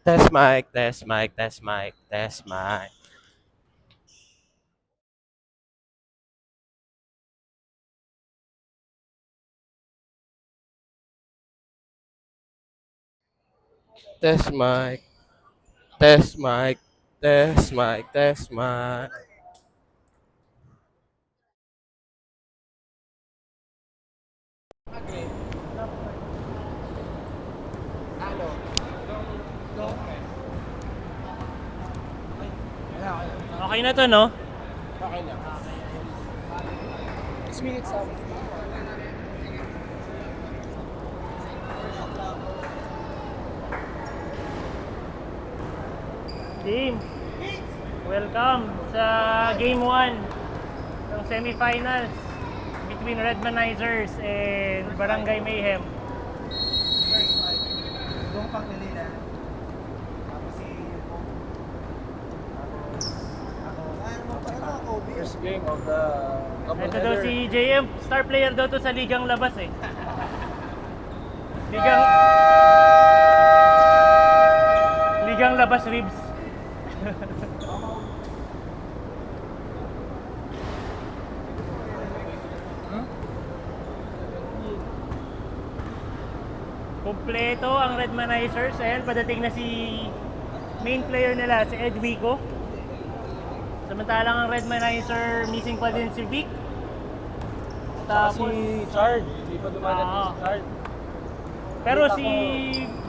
Test mic, test mic, test mic, test mic. Test mic, test mic, test mic, test mic. Okay na to, no? Okay na. 6 minutes out. Team, welcome sa Game 1 ng semifinals between Redmanizers and Barangay Mayhem. Doon pang nilila. Tapos si First game of the Ito daw si JM, star player daw to sa ligang labas eh. Ligang labas ribs. Kompleto ang Redmanizers. Ayan, padating na si main player nila, si Ed Wico. Samantalang ang Redmanizer, missing pa din si Vic. Tapos si Chard, hindi pa dumadating si Chard. Pero si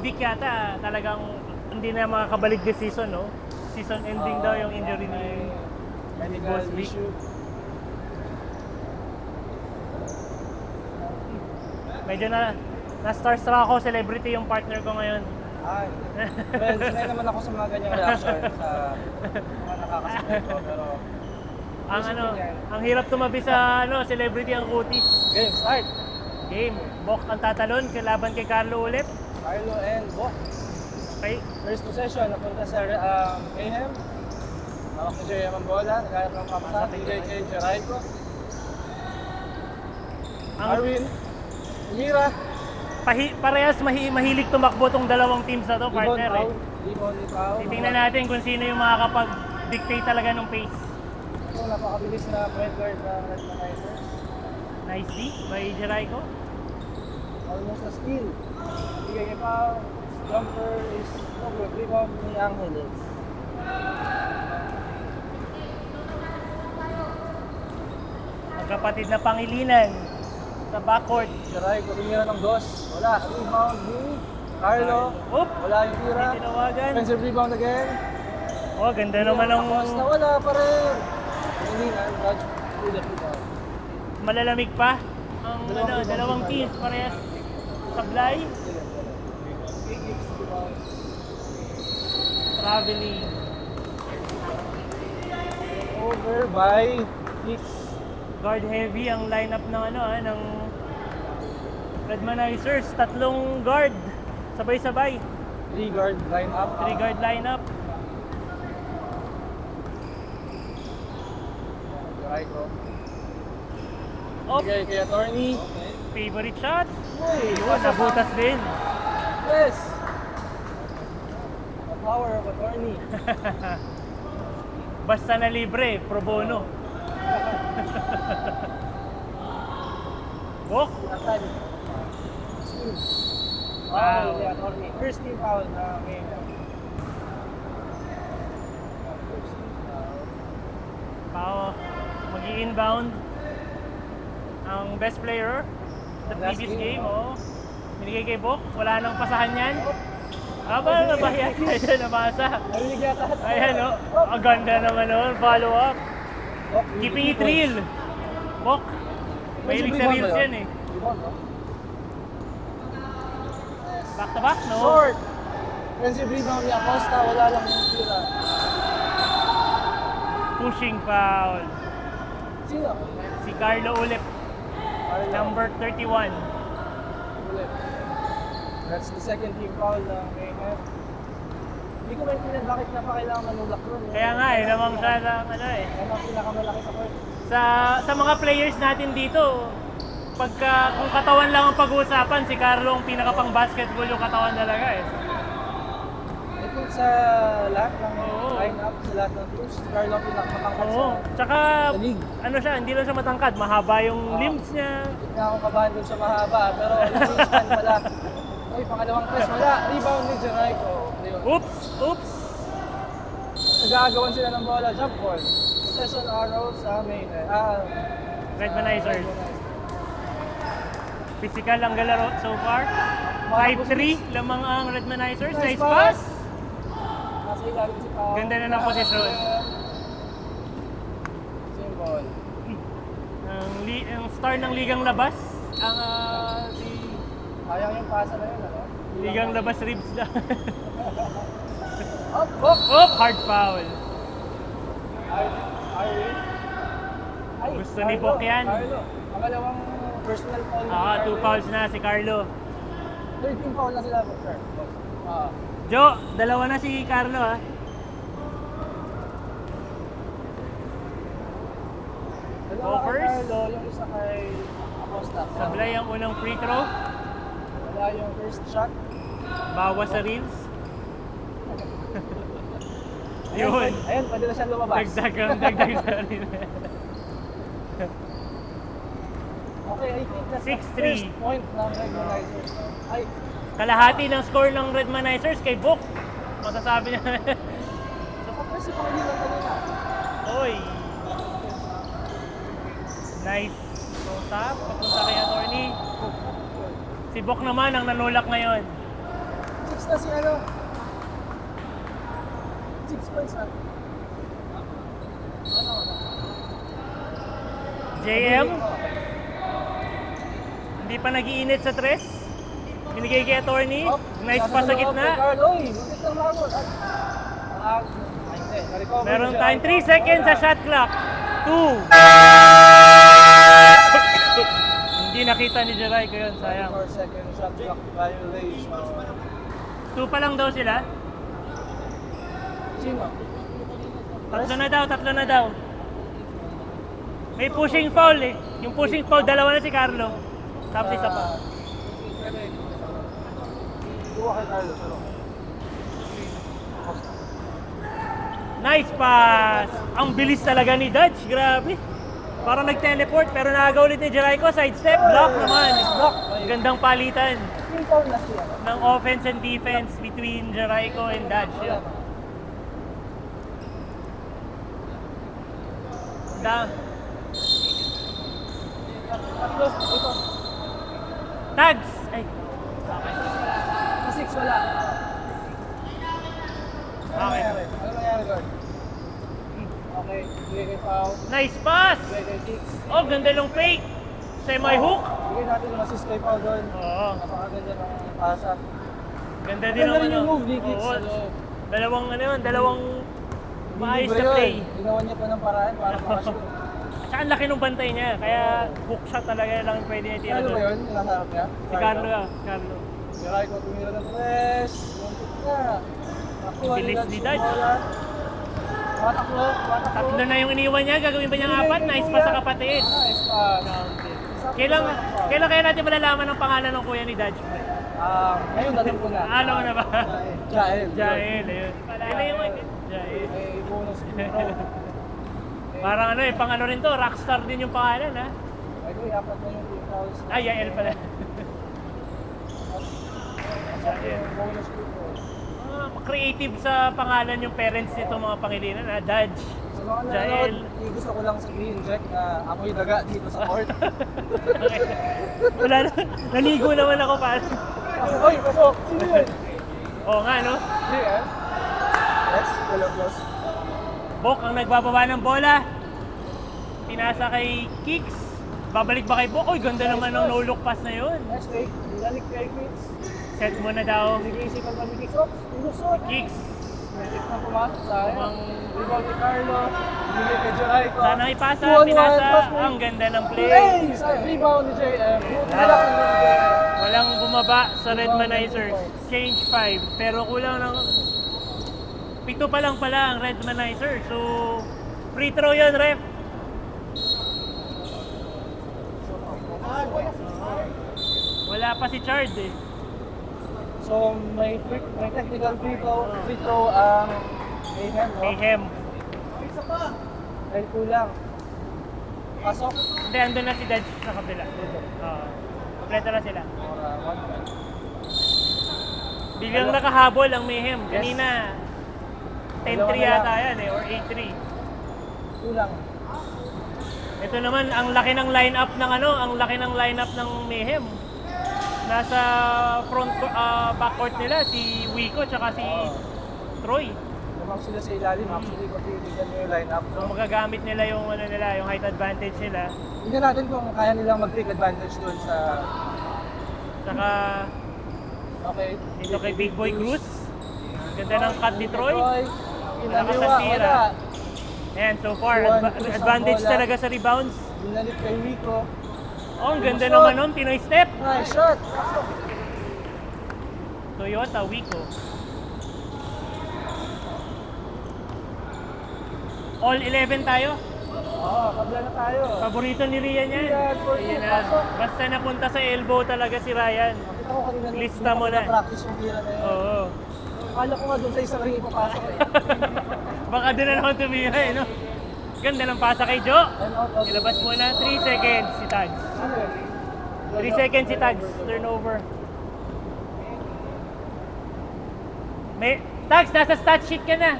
Vic yata talagang hindi na makakabalik this season, no? Season ending daw yung injury ni Boss Vic. Medyo na starstruck ako, celebrity yung partner ko ngayon. Ay. Well, sanay naman ako sa mga ganyang reaction sa mga nakakasabay ko. Pero Ang hirap tumabi sa celebrity ang kutis. game, start. Game. Bok ang tatalon, laban kay Carlo ulit. Carlo and Bok. Okay. First possession, napunta sa Mayhem. Hawak ni JM ang bola, nagkayat ng kapsa. Tigay kay Jeraico. Arwin. Mira. Parehas mahilig tumakbo tong dalawang teams na to, partner eh. Rebound ni Pao. Titingnan natin kung sino yung makakapag-dictate talaga ng pace. Ito, napakabilis na point guard ng Redmanizers. Nice D by Jeraico. Almost a steal. Bigay kay Pao. Jumper is no good. Rebound ni Angeles. Magkapatid na Pangilinan sa backcourt. Jeraico, tumira ng dos. Wala. Rebound ni Carlo. Oop! Wala yung tira. Hindi tinawagan. Offensive rebound again. Oh, ganda naman ng Basta wala pa rin. Hindi na. Ulit rebound. malalamig pa. Ang dalawang teams parehas sablay. Traveling. Over by 6. Guard heavy ang lineup ng ng Redmanizers. Tatlong guard. Sabay-sabay. 3 guard line up. 3 guard lineup. Jeraico. Op, Bigay kay attorney. favorite shot. Uy, Yun, nabutas din. Yes! The power of attorney. Basta na libre, pro bono. Bok. Asan? Wow. The attorney. First team foul na may Pao, mag-i-inbound ang best player sa Last previous game, game. Oh. Binigay kay Bok. Wala nang pasahan yan. Aba, nabahiya tayo dyan, nabasa. narinig yata. Ayan, oh. Ang ganda naman nun. Follow up. Keeping it real. Bok. Mahilig sa reels yan eh. Back to back, no? Short! Offensive rebound ni Acosta, wala lang yung tira. Pushing foul. Sino? Si Carlo ulit. Carlo. Number 31. Ulit. That's the second team foul ng Mayhem. Hindi ko maintindihan bakit na pa kailangan manulak nun. Kaya nga eh, namang siya ng eh. Yan ang pinakamalaki sa court. Sa mga players natin dito, kung katawan lang ang pag-uusapan, si Carlo ang pinaka pang basketball yung katawan talaga eh. I think sa lahat ng Oo. line-up, sa lahat ng teams. Si Carlo ang pinakamatangkad Oo. Tsaka, sa league. ano siya, hindi lang siya matangkad. Mahaba yung Oo. limbs niya. Hindi na ako kabahan dun sa mahaba, pero yung wingspan pala. Uy, pangalawang press, wala. Rebound ni Jericho. Ayun. Oops! Oops! Nagagawan sila ng bola, jump ball. Possession arrow sa main. Redmanizers. Physical ang galaro so far. 5-3 lamang ang Redmanizers. Nice pass! Nasa ilalim si Pao. Ganda na ng posisyon. Same ball. Ang star ng Ligang Labas. Ang si Sayang yung pasa na yun, ano? Ligang Labas Ribs lang. Up, up! Oh, hard foul. Irene. Ay, Gusto ni Bok yan. Carlo. Pangalawang personal foul. ni 2 Carlo. fouls na si Carlo. 13 foul na sila, sir. Jo, dalawa na si Carlo ah. Dalawa kay Gophers. Carlo, yung isa kay Acosta. Sablay ang unang free throw. Wala yung first shot. Bawas sa Ribs. Yun. Ayun, pwede na siya lumabas. Dagdag sa rin. Okay, I think that's 6-3. the first point ng Redmanizers. Ay, Kalahati ng score ng Redmanizers kay Bok. Masasabi niya. nakapress si Pauli lang kanina. Oy. Nice. So tap, papunta kay attorney. Si Bok naman ang nanulak ngayon. 6 na si ano? 6 points na. JM, hindi pa nag-iinit sa tres. Binigay kay attorney. Nice pa sa gitna. Carlo, bakit lang lamot? Hindi, na-recover Meron siya. tayong 3 seconds sa shot clock. 2. Hindi nakita ni Jeray ko yun, sayang. 4 second shot clock violation. 2 pa lang daw sila. Sino? Tatlo na daw. May pushing foul eh. Yung pushing foul, dalawa na si Carlo. Tapos isa pa. Kuha kay Carlo, pero. Nice pass! Ang bilis talaga ni Dodge, grabe. Parang nag-teleport pero nakagaw ulit ni Jericho. Side step, block naman. Block. Gandang palitan Yung foul na siya. ng offense and defense between Jericho and Dodge. Yun. Tatlo, ito. Tags! Ay, Sa 6 wala. Ano okay. nangyari? Ano nangyari, guard? Okay, bigay kay Pao. Nice pass! Bigay kay Tix. Oh, ganda ng fake! Semi-hook! Bigay natin yung assist kay Pao doon. Oo. Napakaganda ng pasa. Ganda din Ganda ang rin ano. yung move ni Kicks Oo. sa loob. Dalawang maayos Libre na yun. play. Ginawa niya pa ng paraan para makashoot. Tsaka ang laki ng bantay niya, kaya hook shot talaga lang pwede niya tira Ano ba doon. yun? Yung nasa harap niya? Si Carlo ah, Carlo. Si Raiko tumira ng press. Muntik na. Nakuha Bilis Dodge ni yung Dodge. bola. Tumatakbo. Tatlo na yung iniwan niya, gagawin pa niyang apat, nice pa sa kapatid. Nice pass. Kailan kaya natin malalaman ang pangalan ng kuya ni Dodge? Ngayon alam ko na. Ano na ba? Jael. Jael, ayun. Ilan yung Jael? May bonus pro. Parang ano eh, pang ano rin to, rockstar din yung pangalan ha. By the way, apat na yung team fouls. Ay, Yael pala. Jael. Bonus pro. Creative sa pangalan yung parents nito mga Pangilinan ha, Dodge. Sa mga Jael. nanonood, gusto ko lang sabihin, Jack, na amoy daga dito sa court. Wala na, naligo naman ako pa. Oy, pasok! Sino yun? Oo nga no, Hindi eh. Yes, hello, close. Bok ang nagbababa ng bola. Pinasa kay Kicks. Babalik ba kay Bok? Oy, ganda naman ng no-look pass na yun. Next week, binalik kay Kicks. Set mo na daw. Nag-iisipan pa ni Kicks. Oops, ilusot! Kicks. Medit na pumasok sa akin. Mukhang- Rebound ni Carlo. Binili kay Jericho. Sana ipasa, 2-on-1, pinasa. pass mo. Ang ganda ng play. Play! Rebound ni JM. Nalak ng JM. Walang bumaba sa Redmanizers. Change 5. Pero kulang ng 7 pa lang pala ang Redmanizers. So, free throw yun, ref. Wala pa si Chard eh. So, may technical free throw ang Mayhem, no? Mayhem. Dahil kulang. Pasok. Hindi, andun na si Dodge sa kabila. Dito. Oo. Kompleto na sila. Or, one point. Biglang nakahabol ang Mayhem. Yes. Kanina, 10-3 Dalawa na yata lang. yan eh, or 8-3. Kulang. Ito naman, ang laki ng lineup ng ang laki ng lineup ng Mayhem. Nasa backcourt nila si Wico tsaka si Troy. Lamang sila sa ilalim. Actually, kung titignan mo yung lineup. So magagamit nila yung yung height advantage nila. Tingnan natin kung kaya nilang mag-take advantage doon sa... Saka Okay. dito kay Big Boy Cruz. Ganda ng cut ni Troy. Inaliwa, Nakasantira. wala. Ayan, so far, Juan Cruz ang advantage bola. talaga sa rebounds. Binalik kay Rico. Oh, ang ganda Shot. naman nun, Pinoy step. Nice shot. Pasok. Toyota, Wico. All 11 tayo. Oo, kabla na tayo. Paborito ni Rian yan. Rian, for Ayan two, na. pasok. Basta napunta sa elbow talaga si Ryan. Nakita ko kanina Lista mo na. practice yung tira na yun. Oo. Akala ko nga doon sa isang ring ipapasok eh. Baka doon na naman tumira eh, no? Ganda ng pasa kay Joe. And out of... Ilabas muna, 3 seconds si Tags. Sino yun? 3 seconds si Tags, turnover. May, Tags, nasa stat sheet ka na.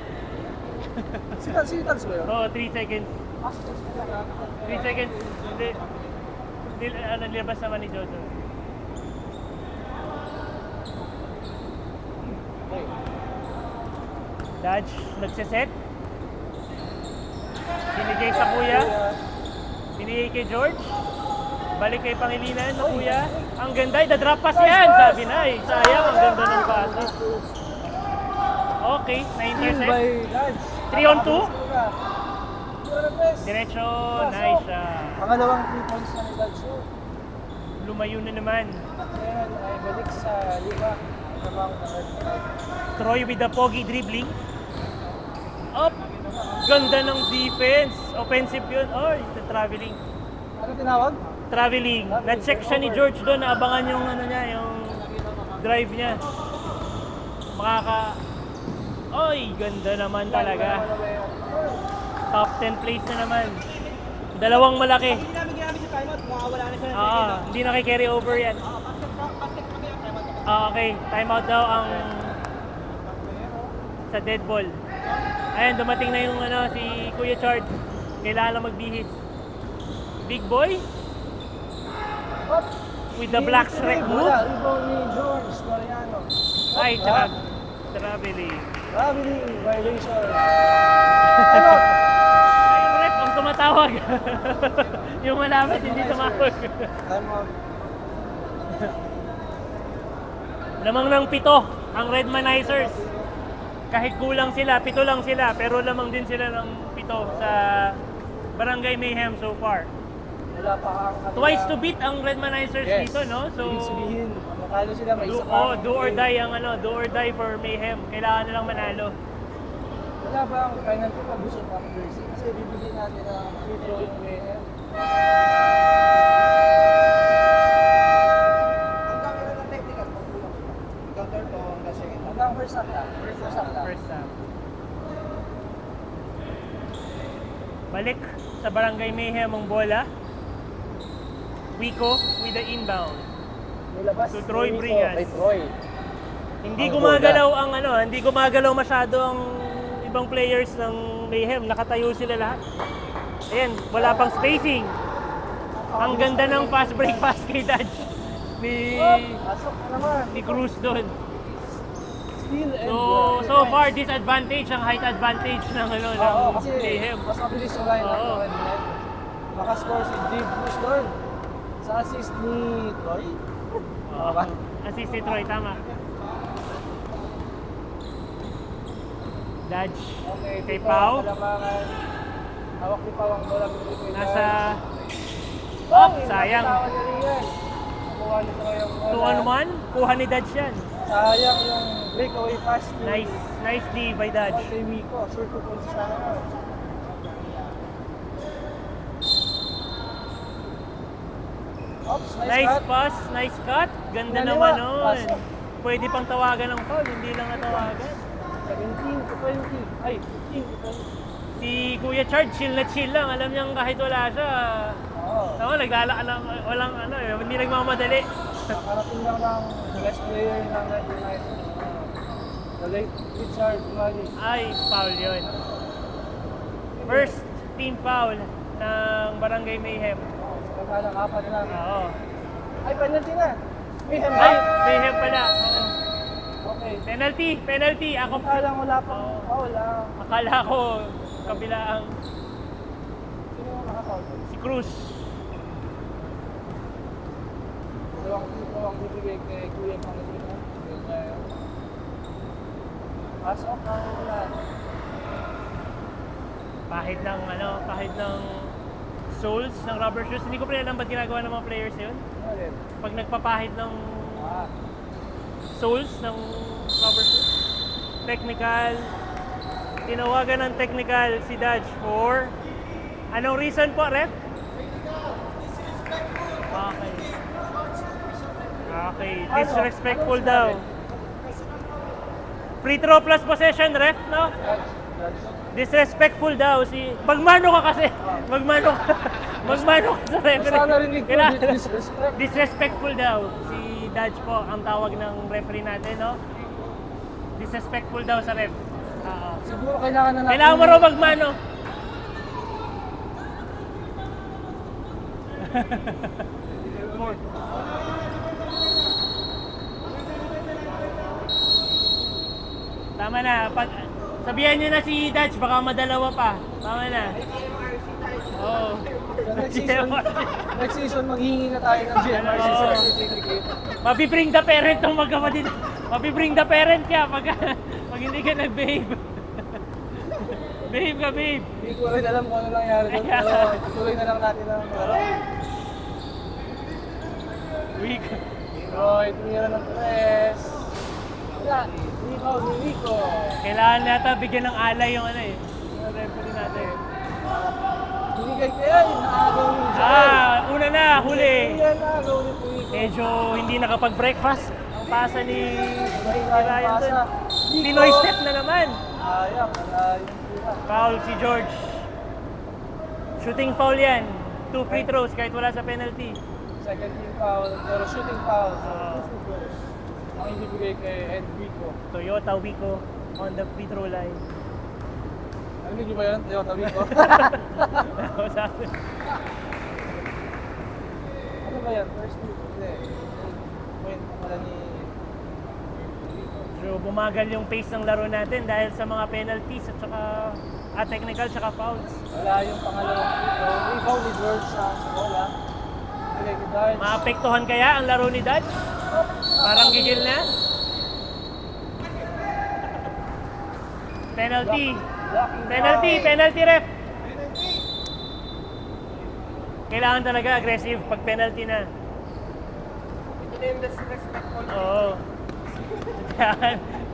Si Tags ba yun? Oo, 3 seconds. 3 seconds. Hindi, nilabas naman ni Jojo. Okay. Dodge, nagsiset. Binigay sa kuya. Binigay kay George. Balik kay Pangilinan na kuya. Ang ganda, idadrop pass yan. Sabi na eh. Sayang, ang ganda ng pasa. Okay, Steal na-intercept. by Dodge. 3 on 2. Diretso. Diretso, nice siya. Pangalawang 3 points na ni Dodge. Lumayo na naman. Ngayon ay balik sa lima. Namang Troy with the pogi dribbling. Up! Ganda ng defense. Offensive yun. Oy, traveling. ano tinawag? Traveling. Na-check siya ni George doon. Naabangan yung yung drive niya. Oy, ganda naman talaga. Top 10 place na naman. Dalawang malaki. Hindi namin ginamit si timeout, makawala na siya ng Hindi na kay carry over yan. Okay, timeout daw ang sa dead ball. Ayan, dumating na yung si Kuya Chard. Kailangan lang magbihis. Big boy with the black shrek move. Wala, rebound ni George Mariano. Ay, traveling. Traveling violation. Ay, yung ref ang tumatawag. Yung malapit hindi tumawag. Time out. Lamang ng 7 ang Redmanizers. Kahit kulang sila, 7 lang sila, pero lamang din sila ng 7 sa Barangay Mayhem so far. Wala pa ang Twice to beat ang Redmanizers dito, no? So, ibig sabihin, makalo sila, may isa pa. do or die ang do or die for Mayhem. Kailangan nilang manalo. Wala ba ang penalty pag gusto pa ang jersey? Kasi bibigyan natin ang free throw yung Mayhem. Ang camera ng technical, counter to hanggang second half. Hanggang first half lang. First half lang. First half. Balik sa Barangay Mayhem ang bola. Wico with the inbound. Nilabas To Troy ni Rico Bringas. kay Troy. Hindi Ang gumagalaw ang hindi gumagalaw masyado ang ibang players ng Mayhem. Nakatayo sila lahat. Ayan, wala pang spacing. Ang ganda ng fast break pass kay Dodge ni Pasok na naman. ni Cruz doon. Steal and So far disadvantage ang height advantage ng Oo, ng kasi Mayhem. mas mabilis yung line up Oo. ng Mayhem. Makascore si Dave Bush doon. Sa assist ni Troy. Tama. Assist si Troy, tama. Dodge Okay, kay dito, Pau. Kalamangan. Hawak ni Pau ang bola. Binili ko yung Nasa Dodge. sayang. Nakuha ni Rian. Nakuha ni Troy ang bola. 2 on 1, kuha ni Dodge yan. Sayang yung breakaway pass ni Nicely by Dodge. kay Rico. Sure to points siya naman. Oops, Nice cut. pass, nice cut. Ganda Pinaliwa, naman nun. pasok. pwede pang tawagan ng foul, hindi lang natawagan. 17 to 20. Ay, 15 to 20. Si Kuya Chard, chill na chill lang. Alam niyang kahit wala siya, Oo. tama, walang ano, hindi nagmamadali. Nakarating lang ng best player ng Red United. The late Richard Mali. Ay, foul yun. First team foul ng Barangay Mayhem. Samantalang apat lang. Oo. Ay, penalty na. May hand Ay, up. Mayhem pala. Oo. Okay. Penalty. Ako, Samantalang wala pang foul. akala ko kabilaang Sino yung naka-foul? si Cruz. Dalawang tipo ang bibigay kay Kuya Pangilinan. Pass off na wala. Pahid ng soles ng rubber shoes. Hindi ko pa alam ba't ginagawa ng mga players yun. Ano ulit? Pag nagpapahid ng Ah, soles ng rubber shoes. Technical. Tinawagan ng technical si Dodge for... Anong reason po, ref? Okay. Okay, disrespectful daw. Free throw plus possession, ref, no? Judge. Disrespectful daw si... Magmano ka kasi. Magmano ka sa referee. Basta narinig ko, Kailangan- disrespect. Disrespectful daw si Dodge po ang tawag ng referee natin, no? Disrespectful daw sa ref. Oo. Siguro kailangan na natin... Kailangan mo raw magmano. More. Tama na. Sabihan nyo na si Dodge, baka madalawa pa. Tama na. Oo. Next season, maghihingi na tayo ng GMRC Oo. certificate. Mabibring the parent ng magkapatid. Mabibring the parent ka pag hindi ka nag-babe. Babe ka, babe. Hindi ko rin alam kung ano nangyari doon, pero tuloy na lang natin ang laro. Weak. Roy, tumira ng press. Wala, Nico. Kailangan nata bigyan ng alay yung ano eh. Yung referee natin. Binigay ko yan, naagaw ni Joel. Una na, huli. Yan, naagaw ni Nico. Medyo hindi nakapag-breakfast. Ang pasa ni Mahina yung Ryan pasa. doon. Pinoy step na naman. Ayan, wala yung tira. Foul si George. Shooting foul yan. 2 free throws kahit wala sa penalty. Second team foul, pero shooting foul. So, Oo. 2 free throws. Ang ibibigay kay Enrico. Toyota Wico on the free throw line. Narinig niyo ba yun? Toyota Vico. Sabi. Ano ba yan? First team? Hindi. Point pala ni... So bumagal yung pace ng laro natin dahil sa mga penalties at saka technical saka fouls. Wala yung pangalawang free throw. Rebound ni George sa bola. Bigay ni Dodge. Maapektuhan kaya ang laro ni Dodge? Parang gigil na. Penalty. Penalty ref. Kailangan talaga aggressive pag penalty na. Ito na yung disrespectful. Oo.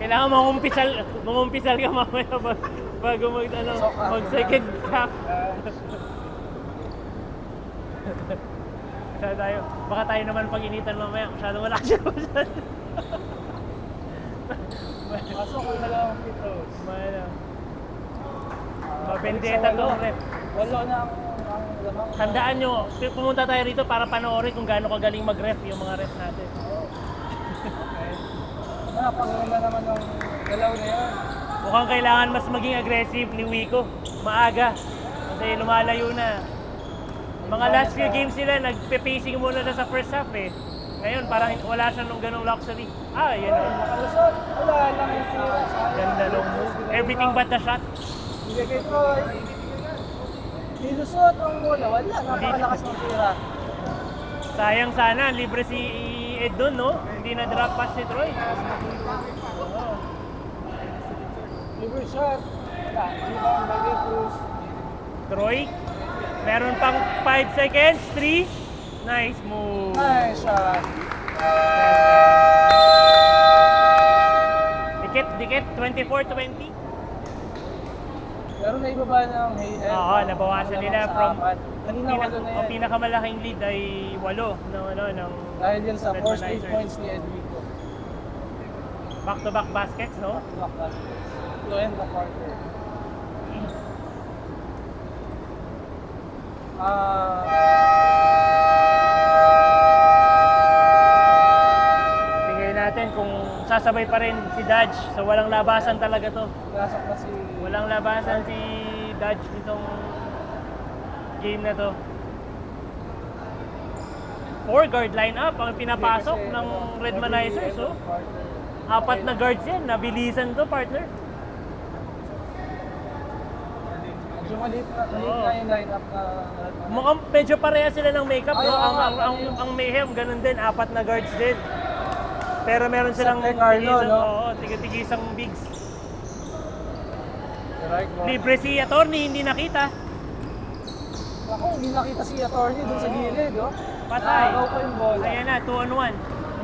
Kailangan mangumpisal ka mamaya bago mag second half. Baka tayo naman pag-initan mamaya. Masyadong wala siya. Pasok ang dalawang free throws. Mabendeta tong ref. Walo na ang lamang. Tandaan nyo, pumunta tayo rito para panoorin kung gaano kagaling mag-ref yung mga ref natin. Okay. Pangalaman naman ng galaw na yan. Mukhang kailangan mas maging aggressive ni Wico. Maaga. Kasi lumalayo na. Mga last few games sila, nagpe-pacing muna na sa first half eh. Ngayon, parang wala siya nung ganong luxury. Yun o. Nakalusot. Wala lang yung tira. Ganda nung move. Everything but the shot. Hindi kay Troy. Nilusot ang bola. Wala. Napakalakas ng tira. Sayang sana, libre si Ed doon, no? Hindi na drop pass si Troy. Oo. Libre shot. Wala. Rebound by Ray Cruz. Troy, meron pang 5 seconds. 3. Nice move. Nice shot. Dikit, 24-20. Pero naibaba ng Hayden. Oo, nabawasan nila sa from apat. Kanina walo na ang yan. pinakamalaking lead ay 8 ng Dahil yan sa Red forced 3 Manizers. points ni Enrico. Back-to-back baskets, no? Back baskets. To end the quarter. Tingnan natin kung sasabay pa rin si Dodge. So walang labasan talaga to. Nasok na si... Walang labasan si Dodge nitong game na to. 4-guard lineup ang pinapasok Kasi, ng every Redmanizers. end So, of quarter. 4 na guards yan. Nabilisan to, partner. Medyo maliit na yung lineup na... Mukhang medyo pareha sila ng makeup. Ay, No? oo nga, Ang Mayhem, ganun din. 4 na guards din. Pero meron silang Except kay Carlo, no? Oo, tiga-tigisang bigs. Right, bro. Libre si Attorney, hindi nakita. Ako, hindi nakita si attorney doon sa gilid, oh. Patay. Nakagaw pa yung bola. Ayan na, 2-on-1.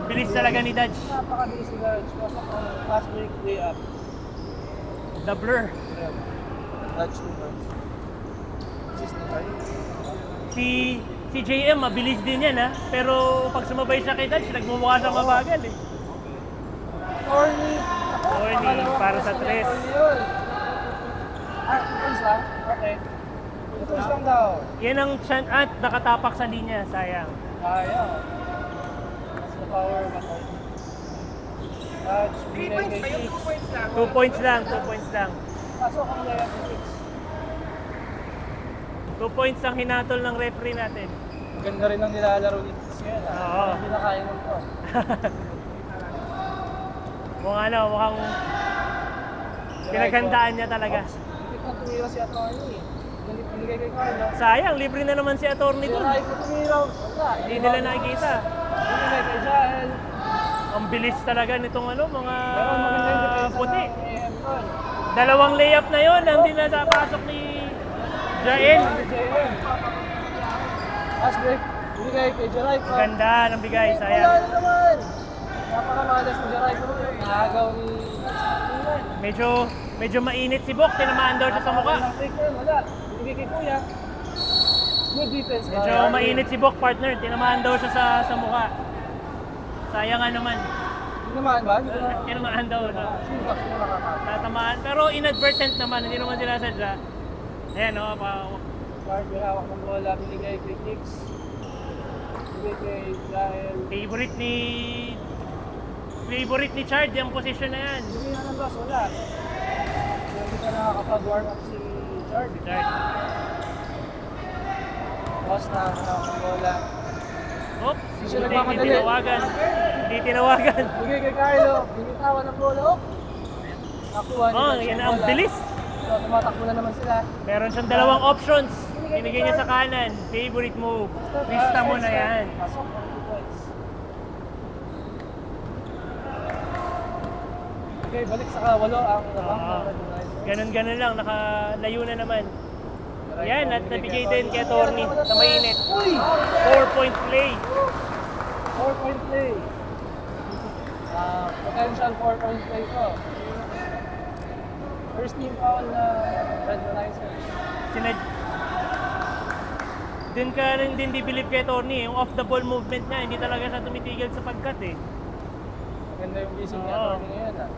Bilis talaga ni Dodge. Napakabilis ni Dodge. Pasok ang fast break layup. The blur. Dodge to Dodge. Assist na tayo. Si JM, mabilis din yan ha. Pero pag sumabay siya kay Dodge, nagmumukha siyang mabagal eh. Attorney. Attorney, para sa tres. Points lang? Okay. Points lang daw. Yan ang chance at nakatapak sa linya, sayang. Ayaw. That's the power of attorney. Dodge, binay kay Hicks. 2 points lang, 2 points lang. Pasok ang layup ni Hicks. 2 points ang hinatol ng referee natin. Ganda rin ang nilalaro ni Hicks yan. Oo. Hindi na kaya mo to. Mukhang pinaghandaan niya talaga. Hindi na tumira si attorney. Binigay kay Carlo. Sayang, libre na naman si Attorney dun. Try ko tumira. Wala. Hindi nila nakikita. Binigay kay Jael. Ang bilis talaga nitong mga Pero maganda yung defense puti. ng AM doon. 2 layup na yon ang dinapasok ni Jael. JM. Fast break. Binigay kay Jeray. Ganda ng bigay, Wala sayang. na naman. Napakamalas ni Jeray. Nakagaw ni... Medyo mainit si Bok, tinamaan daw siya sa mukha. Wala. Binigay kay Kuya. Good defense. Medyo mainit si Bok, partner, tinamaan daw siya sa mukha. Sayang nga naman. Hindi naman ba? Hindi naman. Tinamaan daw. No? Sino ba? Sino nakakata? Tatamaan, pero inadvertent naman, hindi naman sila sadya. Ayan, no, Guard, may hawak ng bola. Binigay kay Hicks. Binigay kay Jael. Favorite ni Chard yung position na yan. Hindi na ng boss. Wala. Hindi ka nakakapag-warm up si Chard. Chard. Boss na hawak ng bola. Oops, Hindi siya hindi nagmamadali. tinawagan. Hindi tinawagan. Binigay kay Carlo. Binitawan ng bola. Oh! Nakuha ni Oh, Dodge yan yung ang bola. bilis. So, tumatakbo na naman sila. Meron siyang 2 options. Binigay niya sa kanan. Favorite move. Lista mo na yan. Pasok ng 2 points. Okay, balik sa kawalo ang labang Oo. ng Redmanizers. Ganun-ganun lang. Nakalayo na naman. Yan, at nabigay din kay Attorney sa mainit. Uy! 4-point play. 4-point play. Potential 4-point play to. First team foul na Redmanizers. Din ka rin din di-believe kay Attorney. Yung off-the-ball movement niya, hindi talaga siya tumitigil sa pagkat eh. Maganda yung gising ni Oo. Attorney ngayon ah.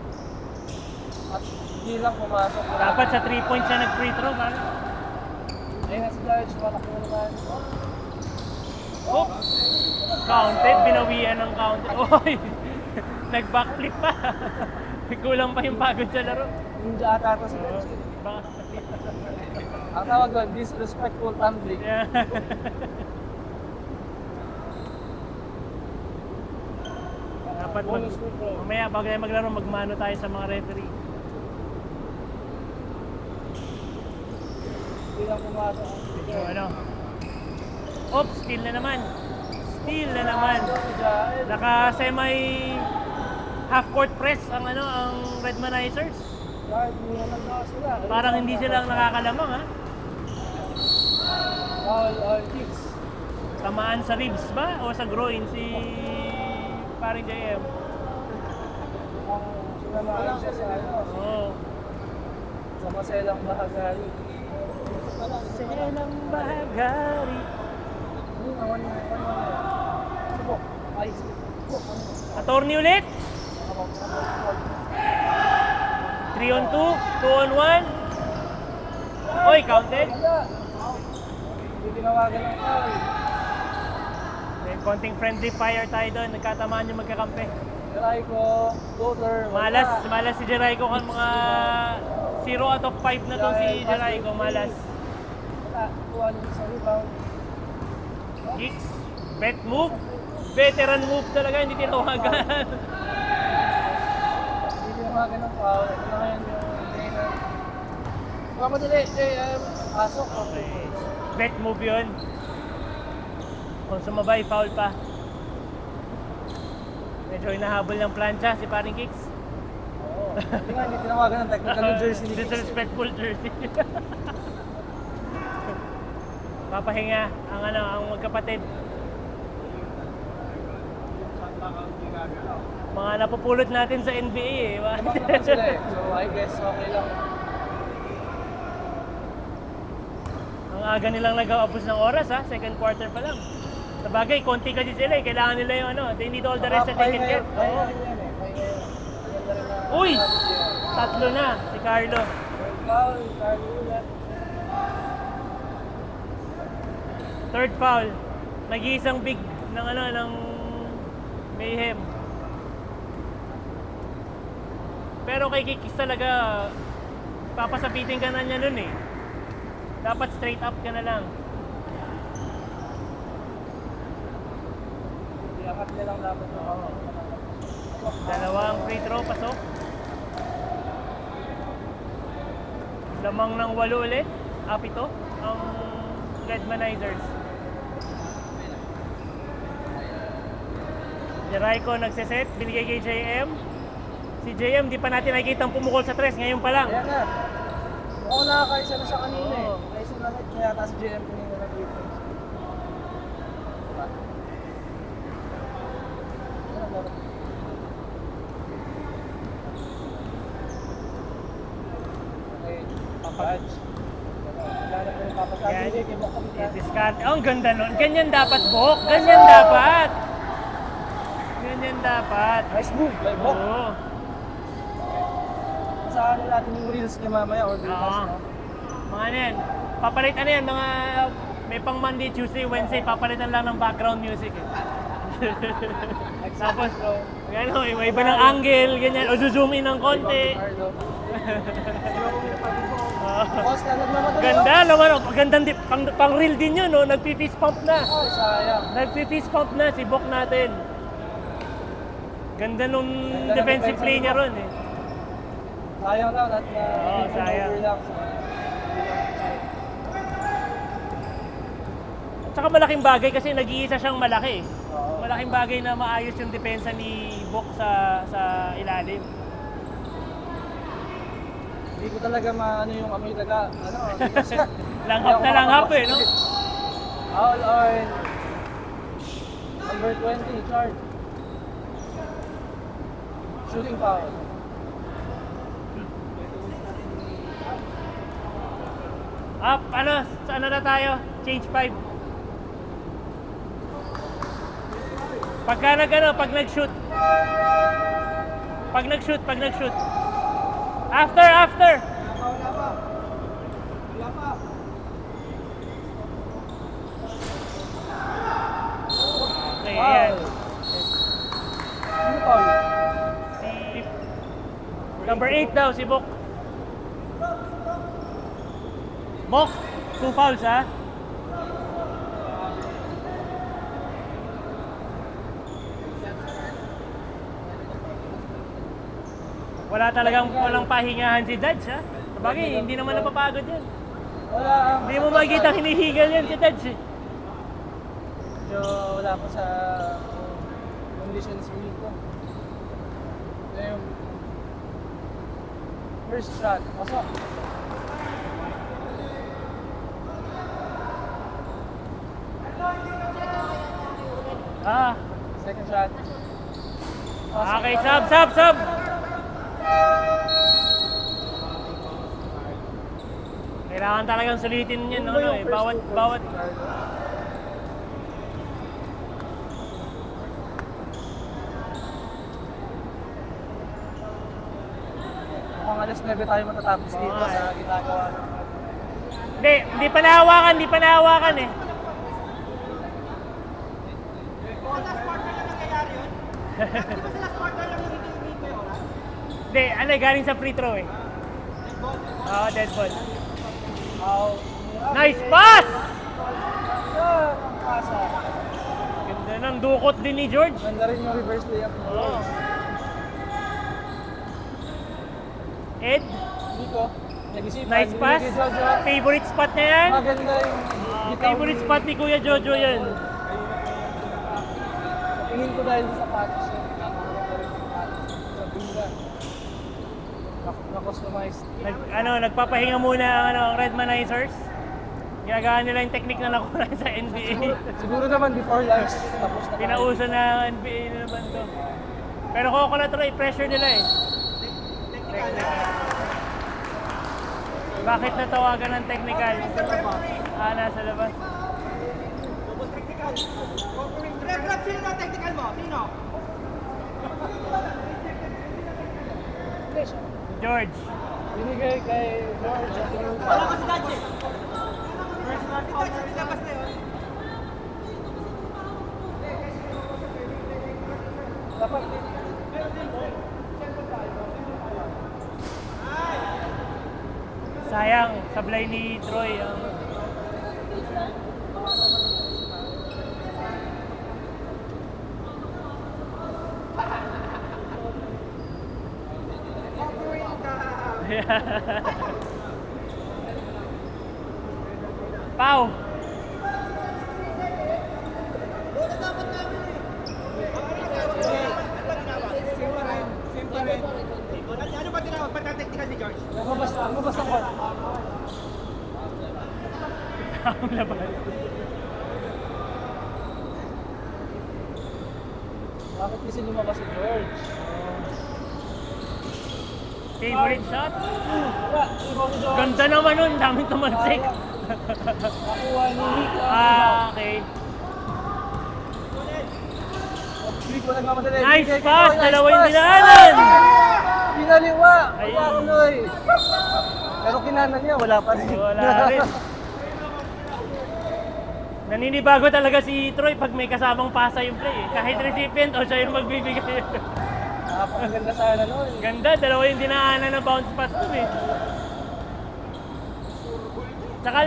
At hindi lang pumasok. Dapat sa 3 points siya nag-free throw. Parang. Ayun na si Dodge, patakbo na naman. Oops! Counted, binawian ng counted. Oy! Nag-backflip pa. Kulang pa yung pagod sa laro. Ninja ata ito si Dodge. Ang tawag doon, disrespectful tumbling. Yeah. Dapat Bonus free throw. mamaya bago tayo maglaro, magmano tayo sa mga referee. Hindi lang pumasok ang So speaker. ano? Oops, steal na naman. Steal na naman. Jael. Naka semi half court press ang ang Redmanizers. Guard, hindi naman daw sila. Parang hindi sila nakakalamang ha. Foul or kicks. Tamaan sa ribs ba o sa groin si paring JM? Ang sinamahan siya sa ano, Oo. sa maselang bahagari. Selang bahagari. Ano na, one. Subok. Ay, subok. Attorney ulit. 3 on 2, 2 on 1. Oy, counted. Hindi tinawagan ng foul. May konting friendly fire tayo doon. Nagkatamaan yung magkakampi. Try ko, floater. Malas si Jeraico kan mga 0 out of 5 na to si Jeraico, malas. Wala, kuha niyo sa rebound. Kicks, bet move, veteran move talaga, hindi tinawagan. Hindi tinawagan ng foul. Ito na ngayon yung trainer. Baka madali, pasok. Okay. Bet move yun. Kung sumabay, foul pa. Medyo hinahabol ng plancha si paring Kicks. Oo. Hindi nga, hindi tinawagan ng technical yung jersey ni Kicks. Disrespectful jersey. Papahinga ang magkapatid. Mga napupulot natin sa NBA eh. Tabak naman sila eh. So I guess okay lang. Ang aga nilang nag-aabos ng oras ha, second quarter pa lang. Sa bagay, konti kasi sila eh. Kailangan nila yung ano, they need all the rest that they can get. Pahinga rin yan eh. Pahinga yan. Maganda rin na- Uy! Tatlo na, si Carlo. Foul, Carlo ulit. Third foul. Nag-iisang big ng ano, ng Mayhem. Pero kay Kikis talaga, papasapitin ka na niya nun eh. Dapat straight up ka na lang. Iangat niya lang dapat ito. Dalawang free throw, pasok. Lamang ng 8 ulit. Apito ang Redmanizers. Jeraico nagsiset, binigay kay JM. Si JM, di pa natin nakikita ang pumukol sa tres, ngayon pa lang. Ayan na. Oo, nakakaisa na siya kanina eh. Oo. Kaisa na rin. Kaya taas GM kanina na dito. Okay, papatch. Wala na po yung papasabi. Yan. Hindi, kay Bok kami dyan. I-discard. Oh, ang ganda nun. Ganyan dapat, Bok. Ganyan dapat. Ganyan dapat. Nice move by Bok. Oo. Saan natin yung reels niya mamaya or bukas, Oo. no? Mga ano yan. Papalit ano yan, mga may pang Monday, Tuesday, Wednesday, papalitan lang ng background music eh. Tapos, gano'n, may iba ng angle, ganyan, o zoom in ng konti. Carlo. Oo. Boss, na nagmamadali. Ganda naman, oh. Gandang pang reel din yun, no? Nagpi-fist pump na. Oh, sayang. Nagpi-fist pump na si Bok natin. Ganda nung Ganda ng defensive defensive play niya mo. ron eh. Sayang daw at na Oo, sayang. lang. Tsaka malaking bagay kasi nag-iisa siyang malaki. Oo. Malaking bagay na maayos yung depensa ni Bok sa ilalim. Hindi ko talaga maano yung amoy taga, ano, Langhap na langhap eh, no? All on number 20, charge. Shooting foul. Up, ano, saan na tayo? Change 5. Pagka pag nag-shoot. Pag nag-shoot. After. Wala pa. Okay, Foul. ayan. Ano foul? Si number 8 daw, si Bok. Bok, 2 fouls ha? Walang pahingahan si Dodge ha? Sabagay, hindi naman napapagod yan. Wala. Hindi mo makikita hinihigal yan si Dodge eh. Medyo wala pa sa conditions week ko. Ito yung first shot. Pasok. Second shot. Okay, sub! Kailangan talagang sulitin yan, ano eh. Bawat Mukhang alas 9 tayo matatapos dito Oo, sa ginagawa. Hindi pa nahawakan eh. Hindi, galing sa free throw eh. Oo, dead ball. Nice pass! Yan, ang pasa. Ganda ng dukot din ni George. Ganda rin yung reverse layup ni Oo. George. Ed, Dito, nag-isipan. nice pass. Binigay Jojo. Favorite spot niya yan. Maganda yung bitaw Favorite spot ni Kuya Jojo yan. Tingin ko dahil sa patch. Napakaganda rin yung patch. Sa binga. Na-customize. Nagpapahinga muna ang Redmanizers. Ginagawa nila yung technique na nakuha sa NBA. Siguro naman before lunch, tapos na. Pinauso na NBA na naman to. Pero Coconut Roy, pressure nila eh. Bakit natawagan ng technical? Nasa labas. Rep, sino na technical mo? Sino? George. Binigay kay George. Wala ka sa dodge eh. Personal foul na rin labas na yun. Dapat Sayang, sablay ni Troy. Pau. Ano ba tinawag? Ba't technical ni George? lumabas ang court. Ang labas. Bakit kasi lumabas si George? Favorite shot? Wala, ibang George. Ganda naman nun, daming tumansik. Nakuha ni Nick. Okay. Hindi ko nagmamadali. Nice Binigay kay pass! Troy, Dalawa yung pass. dinaanan! Pinaliwa! Ay. Wala tuloy. Pero kinanan niya, wala pa rin. Wala rin. Naninibago talaga si Troy pag may kasamang pasa yung play. Kahit recipient o siya yung magbibigay. Napakaganda sana nun. Ganda, dalawa yung dinaanan ng bounce pass dun eh. Saka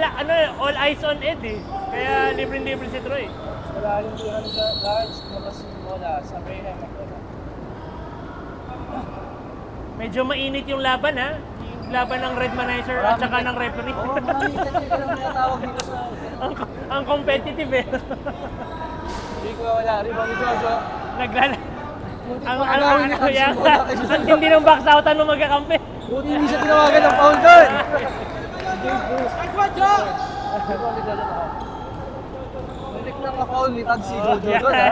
all eyes on Ed eh. Kaya libre-libre si Troy. Wala rin tiran sa large, lumabas yung bola sa Mayhem. Medyo mainit yung laban ha. Yung laban ng Redmanizer at saka ng referee. Oo, maraming technical ang tinatawag dito sa... ang competitive eh. Hindi ko wala. Rebound ni Jojo. Naglala. Buti Ang pa agawin niya kuya, ang bola kay Jojo. ang tindi ng box outan mo magkakampi. Buti hindi siya tinawagan ng foul doon. James Bruce. Nice one, Joe! Rebound ni Jojo ako. Balik na ka-foul ni Tag si Jojo doon ha.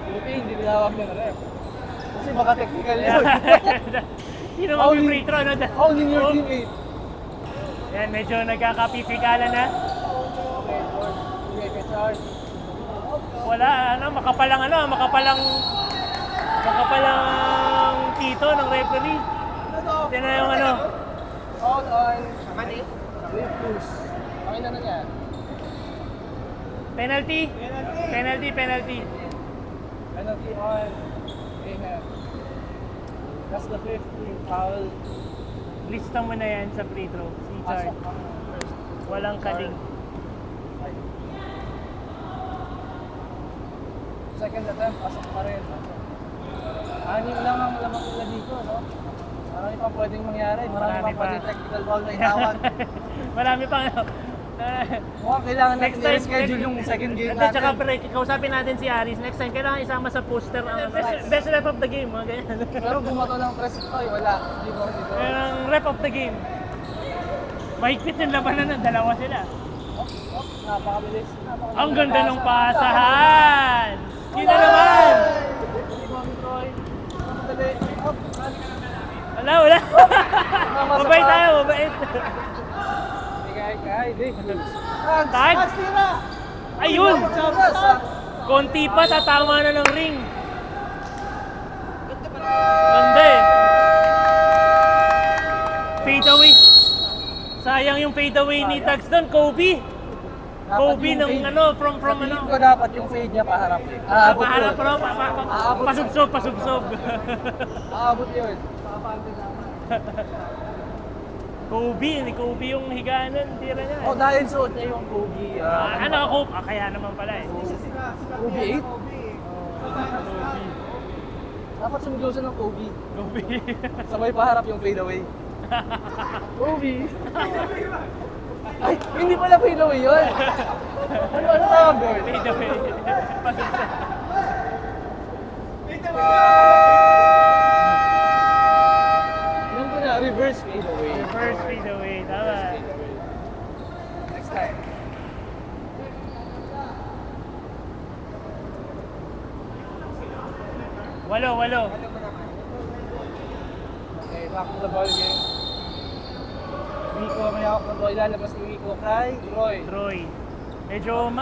Buti hindi tinawag niya na ref. Kasi baka technical yun. Sino mag-free throw? No? Foul in your teammate. Yan, medyo nagkakapipikalan na. Okay, George. Okay, kay Charles. Wala, makapalang tito ng referee. Yan na yung Foul on Mani? Wave Cruz. Okay na yan. penalty. Penalty. Penalty on Mayhem. That's the 15th foul. Lista mo na yan sa free throw. Si Chard. Pasok ang first. Walang kaling. Second attempt, pasok pa rin. Anim lang ang lamang nila dito, no? Marami pang pwedeng mangyari. Marami Marami pang pa. pwedeng technical foul na itawag. Marami pang Mukhang kailangan natin Next time, i-schedule yung second game At saka natin. kausapin natin si Aris. Next time, kailangan isama sa poster ang best rep of the game. Mga ganyan. Pero bumato ng press ito, wala. Hindi ko. Ang rep of the game. Mahigpit yung labanan ng dalawa sila. Napakabilis. Ang ganda ng pasahan! Kita naman! Madali. Wala. Mabait tayo, mabait. Kay Dave. Tag! Ayun! Chavez. Konti pa, tatama na ng ring. Ganda eh. Fade away. Sayang yung fade away ni Tags doon, Kobe. Dapat Kobe yung ng fade. ano, from Sa tingin ano. ko dapat yung fade niya paharap eh. Aabot Paharap yun. pero Aabot yun. pasubsob, pasubsob. Aabot yun. Kobe, ni Kobe yung higanan, tira niya. Oh, dahil suot niya yung Kobe. Ano ako? Kaya naman pala eh. Kobe 8? Dapat sumigaw siya ng Kobe. Kobe. Sabay paharap yung fade away. Kobe! Ay, hindi pala fade away yun! Ano tawag doon? Fade away. Pasubsob. Alam ko na, reverse fade away. First fade away, tama. Next time. Walo. Okay, back to the ball game. Nico, may hawak na ball. Ilalabas ni Nico kay Roy. Troy. Medyo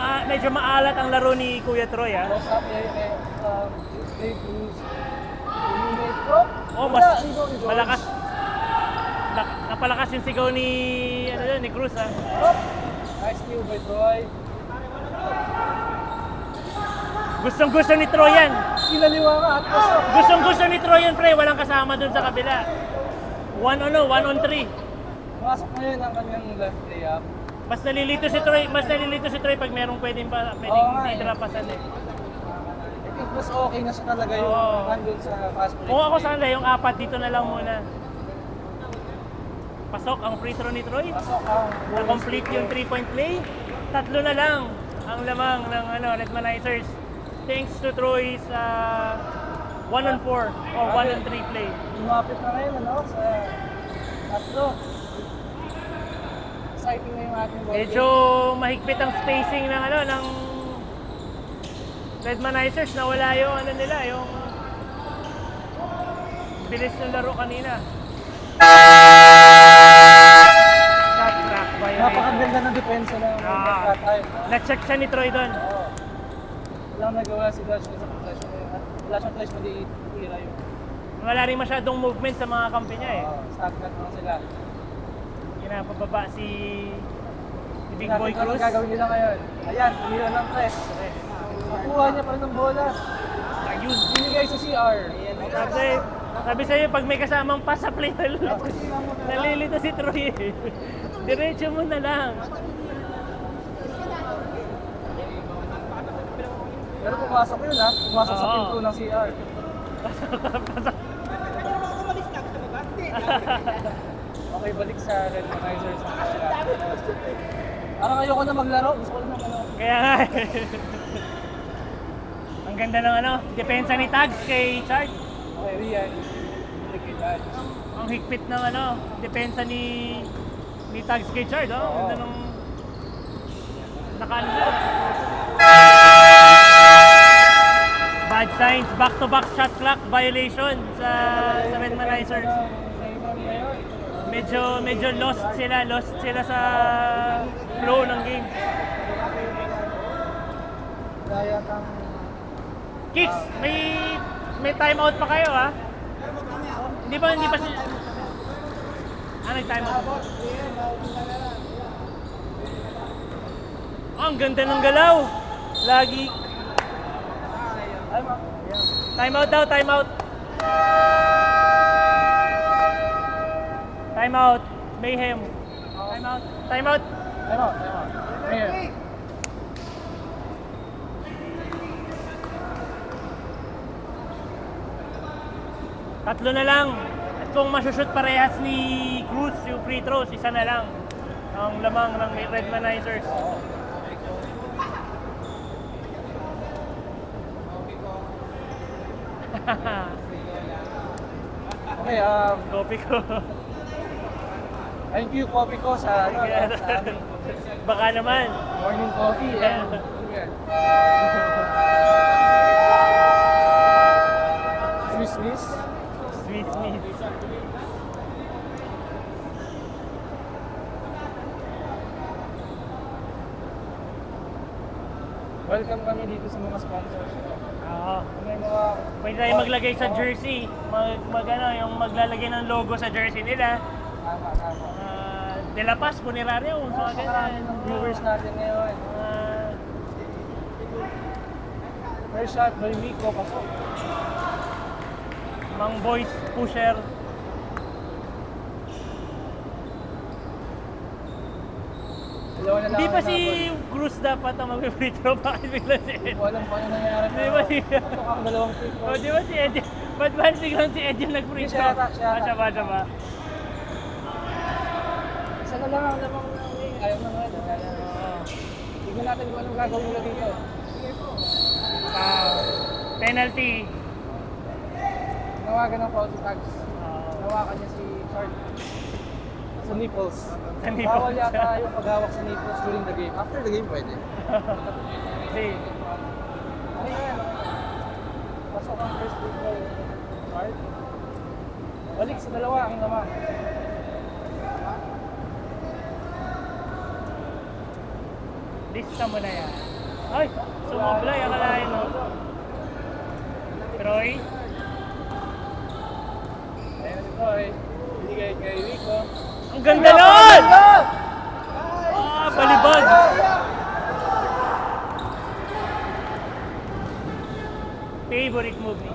maalat ang laro ni Kuya Troy ah. Close up niya yung Dave Cruz. Eliminate ko. Oh, mas malakas. Napalakas yung sigaw ni ni Cruz ah. Nice steal by Troy. Gustong-gusto ni Troy yan. Kinaliwa ka at pasok. Gustong-gusto ni Troy yan, pre. Walang kasama dun sa kabila. 1 on 3. Masok ngayon ang kanyang left layup. Mas nalilito si Troy pag merong pwedeng Oo nga eh. itrapasan eh. I think mas okay na siya talaga yung Oo. nandun sa fast break. Kung ako sana yung 4 dito na lang muna. Pasok ang free throw ni Troy. Pasok ang Na-complete yung 3-point play. 3 na lang ang lamang ng Redmanizers. Thanks to Troy's 1 on 4 or 1 on 3 play. Lumapit na ngayon sa tatlo. Exciting na yung ating ball Medyo mahigpit ang spacing ng ng Redmanizers. Nawala yung nila, yung bilis ng laro kanina. Shot clock game. violation. Napakaganda ng depensa ng that time. Na-check siya ni Troy doon. Oo. Walang nagawa si Dutch sa flash na yun. Wala siyang flash, mali tira yun. Wala rin masyadong movement sa mga kampi niya eh. Stagnant lang sila. Pinapababa si Big Boy Ano Cruz. gagawin nila ngayon? Ayan, tumira ng press. Nakuha niya pa rin ng bola. Ayun. Binigay sa CR. Sabi sa'yo, pag may kasamang pass sa play, nalilito si Troy eh. Diretso mo na lang. Pero pumasok yun ha. Pumasok sa Oo. pinto ng CR. Okay, balik sa Red Organizers. Parang ayoko na maglaro. Gusto ko na Kaya nga eh. Ang ganda ng depensa ni Tags kay Chart. Okay, Rian. Balik kay Dutch. Ang higpit ng depensa ni Tags kay Chart. Oh. Ang ganda ng nakaano. Bad signs, back-to-back shot clock violation sa Redmanizers. Medyo lost sila sa flow ng game. Kaya kang... Kicks, may timeout pa kayo ha? Hindi pa sila... nag-timeout. Ang ganda ng galaw. Lagi. Timeout daw, timeout. Timeout. Mayhem. Timeout. Timeout. Timeout. Here. Tatlo na lang. At kung masushoot parehas ni Cruz yung free throws, isa na lang ang lamang ng Redmanizers. Okay, Copy ko. thank you, coffee ko sa aming Baka naman. morning coffee. And, Swiss Miss. Sweet meat. Welcome kami dito sa mga sponsors. Oo. May mga... Pwede tayo maglagay sa jersey. Ano, yung maglalagay ng logo sa jersey nila. Tama. De La Paz, Punerario, so Napakarami ng viewers natin ngayon. First shot, Rico, pasok. Mang Boys, Pusher. Dalawa na lang Hindi pa ang si nabol. Cruz dapat ang mag-free throw. Bakit bigla si Ed? Walang pa ano nangyari. Di ba si... Pasok ang dalawang free throw. O, di ba si Ed? Ba't ba biglang si Ed yung nag-free Siya throw? yata, siya yata. Siya ba? Isa na lang ang lamang ng wing. Ayaw na nga. Tignan natin kung anong gagawin nila dito. Penalty. Nawagan ng foul si Tags. Nawakan niya si Chard. Sa nipples. Sa nipples. Bawal yata yung paghawak sa nipples during the game. After the game, pwede. Si... Ano yan? Pasok ang first free throw. Chard. Balik sa dalawa ang naman. Lista mo na yan. Ay! Sumablay, akalain mo. Troy. Ayan si Troy. Binigay kay Rico. Ang ganda nun! Balibag! Favorite move ni.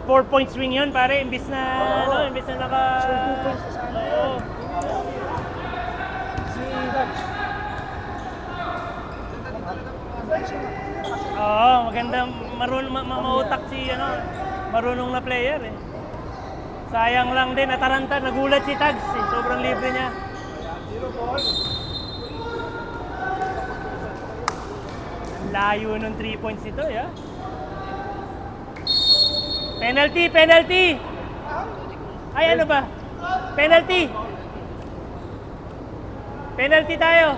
4-point swing yun, pare. Imbis na, imbis na naka... Sure, 2 points na sana yun. Si Dutch. Oo, maganda. Mautak si, marunong na player eh. Sayang lang din, nataranta, nagulat si Tags eh. Sobrang libre niya. Ang layo ng 3 points nito, eh. Penalty! Ay, ano ba? Penalty tayo.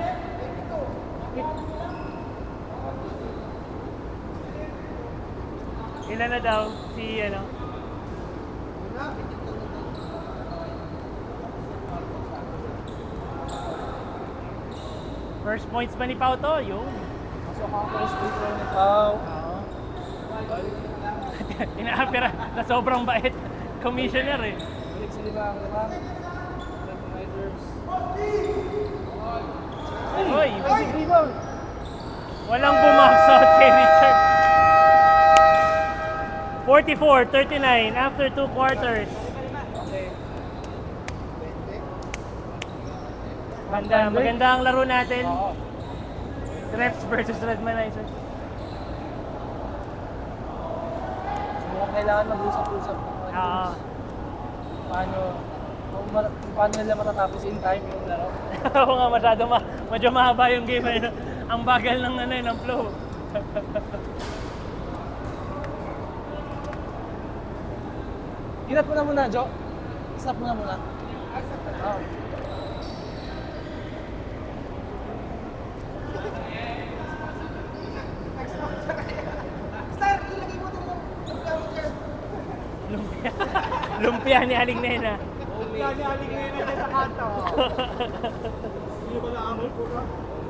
Ilan na daw si First points pa ni Pau to, yun. Pasok ang first free throw ni Pau. Inaapira na sobrang bait. Commissioner eh. Balik sa limang. Riders. Hoy, Basic rebound. walang bumaksaw kay Richard. 44-39 after 2 quarters. Okay. Maganda ang laro natin. Oo. Reps versus Redmanizers. Mukhang kailangan mag-usap-usap. Oo. Paano nila matatapos in time yung laro? Oo nga, medyo mahaba yung game. Ang bagal ng flow. Inat mo na muna, Jo. Stop mo na muna. Oh. Lumpia ni Aling Nena.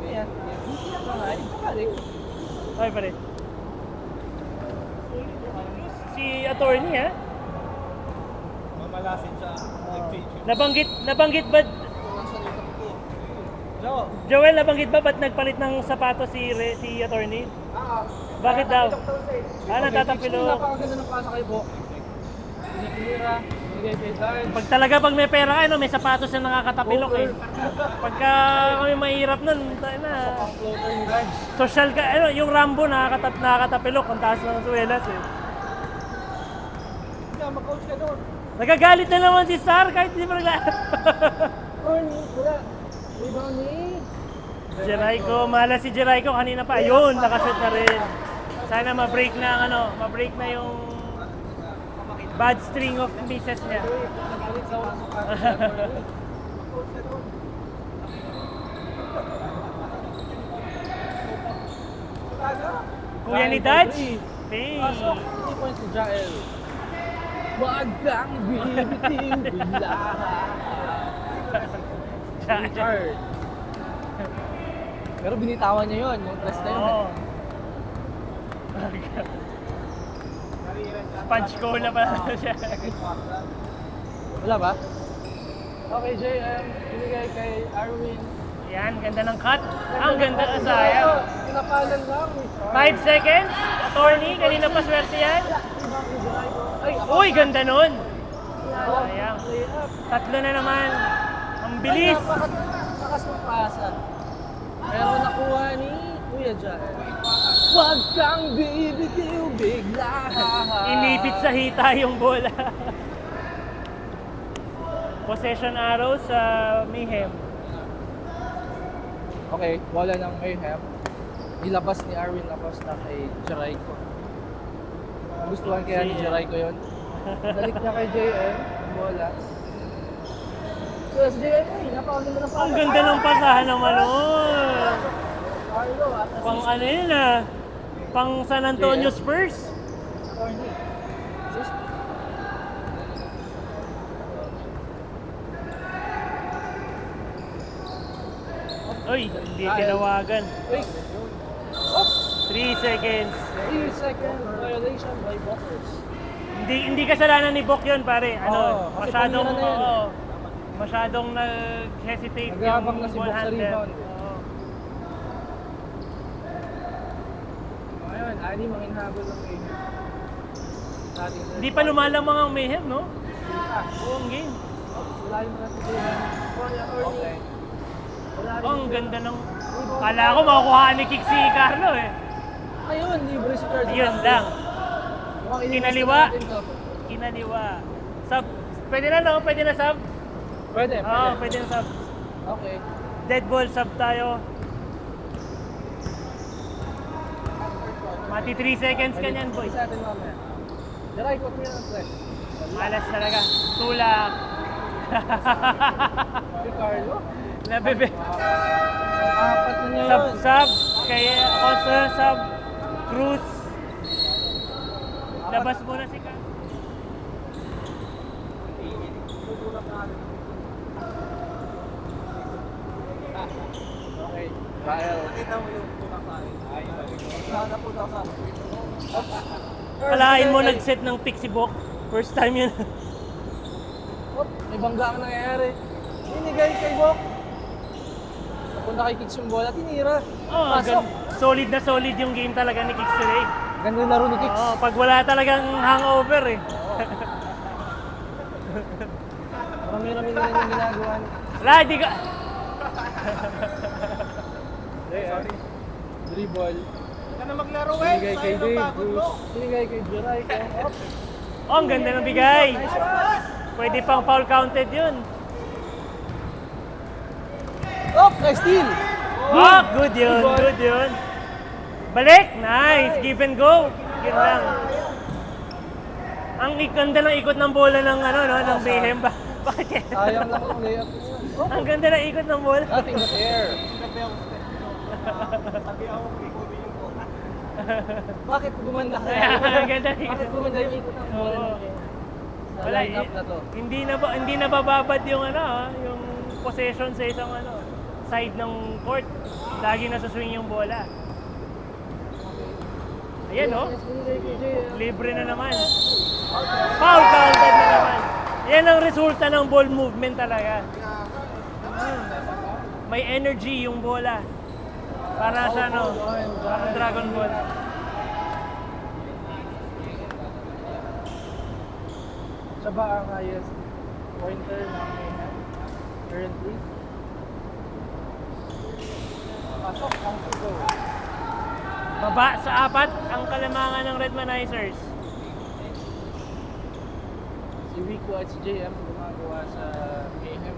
Ayan. Ay, balik. Ay, pare. Si attorney, ha? Mamalasin siya. Nabanggit ba, Jo! Joel, nabanggit ba ba't nagpalit ng sapatos si attorney? Bakit daw? Natatapilo. Napakaganda ng pasa kay Bo. Pinikira, binigay kay Darn. Pag may pera ka, may sapatos na nakakatapilok eh. Pagka kami mahirap nun, tayo na. Ang floater ni Darn. Social ka, yung Rambo nakakatapilok, ang taas ng suwelas eh. Mag-coach ka doon. Nagagalit na naman si Star kahit hindi pa nagla... Wala. Rebound ni... Jericho, mahala si Jericho kanina pa. Ayun, nakashoot na rin. Sana ma-break na yung bad string of misses niya. Nagalit sa walang Kuya ni Dutch. Hey. Pasok. 3 points si Jael. Wag kang bibiting bigla. Hard. Pero binitawan niya yun, yung press na yun. Oo. Sponge cola pala siya. Wala ba? Okay, JM. Binigay kay Arwin. Yan, ganda ng cut. Ang ganda ka sayang. Pinapalan lang. 5 seconds. Attorney, kanina pa swerte yan. Uy, ganda nun. Sayang. Tatlo na naman. Ang bilis. Nakas ng pasa. Pero nakuha ni Kuya Jan. Huwag kang bibitiw bigla. Inipit sa hita yung bola. Possession arrow sa Mayhem. Okay, bola ng Mayhem. Nilabas ni Arwin labas na kay Jericho. Nagustuhan kaya ni Jericho yun. Dalik niya kay JM, yung bola. So, si JM, napakaganda ng pasa. Ang ganda ng pasahan naman nun. Carlo, Pang ano yun ah. Pang San Antonio Spurs. Attorney. Assist. Uy, hindi tinawagan. Wait. Oh! 3 seconds. 3 second violation by Bokers. Hindi kasalanan ni Bok yun, pare. Ano, Oo, kasi masyadong pamira na yun. oo, masyadong nag-hesitate yung Nag-aabang na si ball Bok sa handler. rebound. Oo. Ayun, ani manghinhabol ng Mayhem. Hindi pa lumalamang ang Mayhem, no? Buong game. Sulayin mo na si JM. Okay. Oh, ang ganda ng... Kala ko makukuha ni Kick si Carlo eh. Ayun, libre si Carlo. Ayun lang. Mukhang ilinis Kinaliwa. natin to. Kinaliwa. Sub. Pwede na, no? Pwede na sub? Pwede, Oo, pwede. pwede na sub. Okay. Dead ball sub tayo. Mati 3 seconds ka niyan, boy. Sa atin mamaya. Jaray, put mo yan ang press. Malas talaga. Tulak. Si Carlo. Nabebe. Apat na niya yun. Sub. Kaya ako sa sub. Cruz. Labas muna si Carlo. Okay. Trial. Kalahin mo nag-set ng pick si Bok. First time yun. Oh, may bangga ang nangyayari. Binigay kay Bok. Napunta kay Kicks yung bola, tinira. Oh, Pasok. solid na solid yung game talaga ni Kicks today. Ganda yung laro ni Kicks. Oh, pag wala talagang hangover eh. Marami-rami na rin yung ginagawa niya. Wala, di ka... Sorry. Dribble. Ka na maglaro Binigay kay Dave. Bruce. Binigay kay Jeray. Oh, ang ganda ng bigay. Pwede pang foul counted yun. Oh, kay Steele. Oh, good yun, good yun. Balik, nice, give and go. Yun lang. Ang ganda ng ikot ng bola ng ano no, ng Mayhem ba? Bakit kaya? Sayang lang ang layup niya. Oh, Ang ganda ng ikot ng bola. nothing but air. Bakit gumanda ka? Ang ganda ng Bakit gumanda yung ikot ng bola? Oo. Sa Wala, lineup na to. hindi na bababad yung ano, yung possession sa isang ano, side ng court. Lagi na swing yung bola. Ayan oh. Binigay kay JM. Libre na naman. Foul counted na naman. Yan ang resulta ng ball movement talaga. May energy yung bola. Para sa ano, parang Dragon Ball. Siya ba ang highest pointer ng Mayhem currently? Pasok ang go. Baba sa 4 ang kalamangan ng Redmanizers. Si Rico at si JM gumagawa sa Mayhem.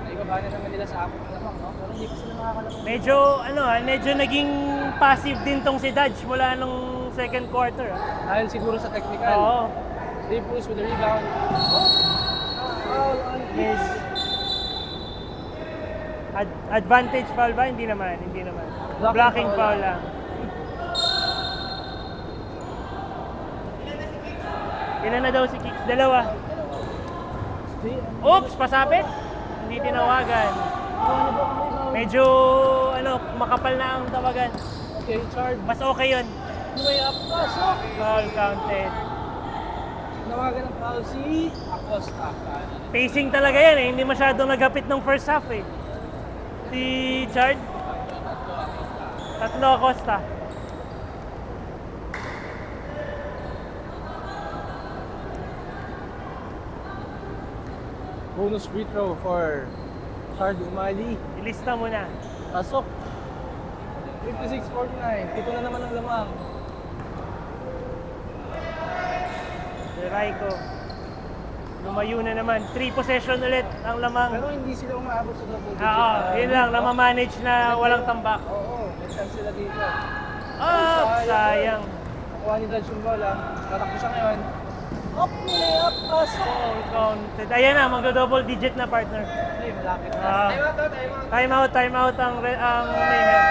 Naibaba na naman nila sa 4 na lamang, no? Pero hindi pa sila makakalamang. Medyo naging passive din tong si Dodge mula nung second quarter. Dahil siguro sa technical. Oo. Dave Bruce with the rebound. Foul on Yes. Advantage foul ba? Hindi naman. Blocking foul lang. Ilan na daw si Kicks? 2. Oops! Pasapit! Hindi tinawagan. Medyo, ano, ano, makapal na ang tawagan. Okay, charge. Mas okay yun. Way up, pasok. Foul counted. Nawagan ng foul si Acosta. Pacing talaga yan eh. Hindi masyadong naghapit ng first half eh. Si Chard. Tatlo Acosta. Bonus free throw for Chard Umali. Ilista mo na. Pasok. 56-49. Ito na naman ang lamang. Raiko. Lumayo na naman. 3 possession ulit ang lamang. Pero hindi sila umaabot sa double digit. Oo, yun lang. Namamanage na walang tambak. Oo, may chance sila dito. Oh, sayang. Nakuha ni Dodge yung bola. Tatakbo siya ngayon. Up, up, pasok. Foul counted. Ayan na, magdo-double digit na partner. Ay, malapit na. Ah. Time out ang Mayhem.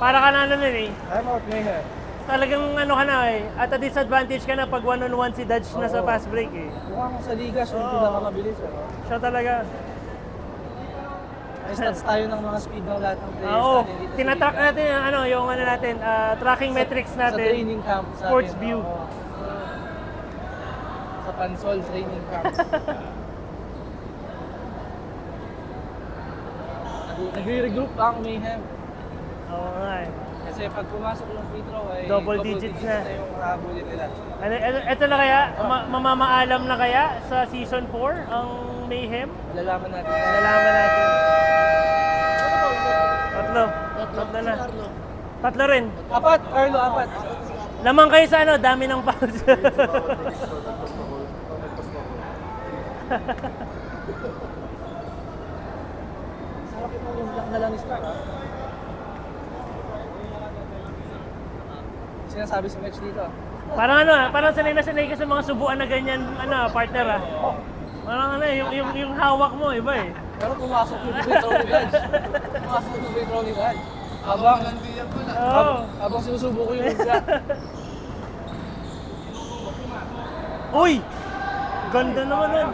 Para ka na ano nun eh. Time out, Mayhem. Talagang ano ka na eh. At a disadvantage ka na pag one-on-one si Dodge na sa Oo. fast break eh. Mukha mo sa liga, siya yung Oo. pinakamabilis. Ano? Siya talaga. May stats tayo ng mga speed ng lahat ng players Oo. natin dito sa Tinatrack liga. natin yung ano, yung ano natin, tracking metrics Sa natin. training camp. Sa Sports atin, view. oo. Sa Pansol training camp. Nagre-regroup pa ang Mayhem. Oo nga eh. Kasi pag pumasok ng free throw ay Double digits na. yung habulin nila. Ito na kaya, mamamaalam na kaya sa season 4 ang Mayhem? Malalaman natin. Nalaman natin. Tatlo na. Tatlo rin. Apat, Carlo, apat. Lamang kayo sa ano, dami ng fouls. Sarap yung block na lang ni Stark, ha? Sinasabi sa match dito. Parang ano parang sanay na sanay ka sa mga subuan na ganyan, partner ah. Parang ano, yung hawak mo, iba eh. Pero pumasok yung free throw ni Dodge. Pumasok yung free throw ni Dodge. Oo. Habang sinusubo ko yung shot. Uy! Ganda naman nun.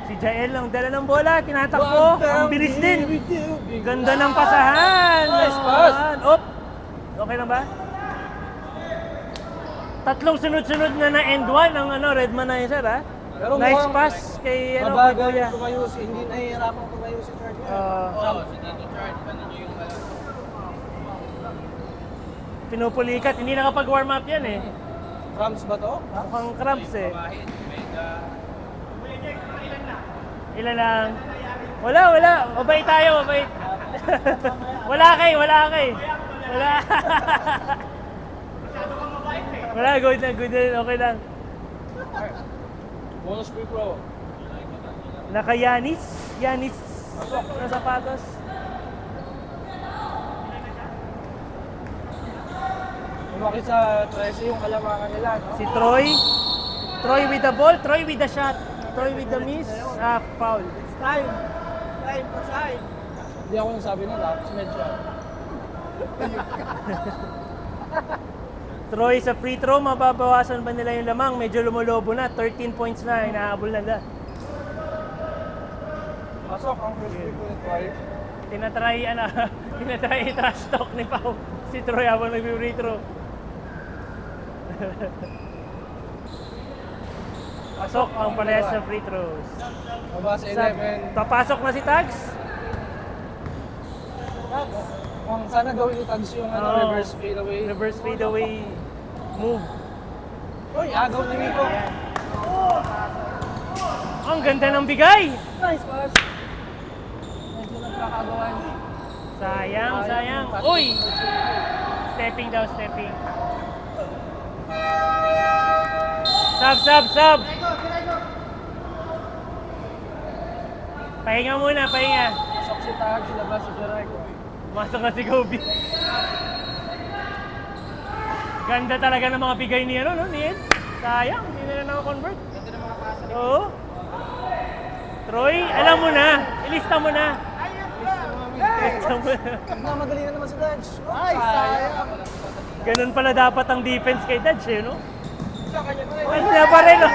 Si Jael lang dala ng bola, tinatakbo. Ang bilis din. Ganda ng pasahan. Nice pass. Op! Okay lang ba? Tatlong sunod-sunod na end one ang Redmanizer ha. Pero Nice mukhang pass kay kay mabagal Kuya. yung tumayo si, hindi nahihirapan tumayo si Charge. Pinupulikat, hindi nakapag-warm up yan eh. Rams ba to? Mukhang cramps eh. Ilan lang? Wala. Mabait tayo, mabait. Wala kay. Wala. Wala, good na, okay lang. Bonus free throw. Naka Yanis na sapatos. Lumaki sa 13 yung kalamangan nila, no? Si Troy with the ball, Troy with the shot, Troy with the miss, foul. Time for time. Hindi ako nagsabi nila, si Medja. Troy sa free throw, mababawasan ba nila yung lamang? Medyo lumulobo na, 13 points na, inahabol na nila. Pasok ang first free throw ni Troy. Tinatry i-trash talk ni Pau si Troy habang nag-free throw. Pasok ang parehas sa free throws. Mabasa 11. Papasok na si Tags. Kung sana gawin ni Tags yung Oo. reverse fadeaway. Reverse fadeaway move. Uy, agaw ni Miko. Ayan. Ang ganda ng bigay! Nice pass. Medyo nagkakagawan. Sayang. Uy! Stepping daw. Sub! Pahinga muna. Pasok si Tags, labas si Jericho. Masok na si Gobi. Ganda talaga ng mga bigay ni Ed. Sayang, hindi na naka-convert. Ganda ng mga pasa. Oo. Troy, alam mo na. Ilista mo na. Madali na naman si Dodge. Ay, sayang. Ganun pala dapat ang defense kay Dodge, no? Sa kanya na Ay, na pa rin, oh.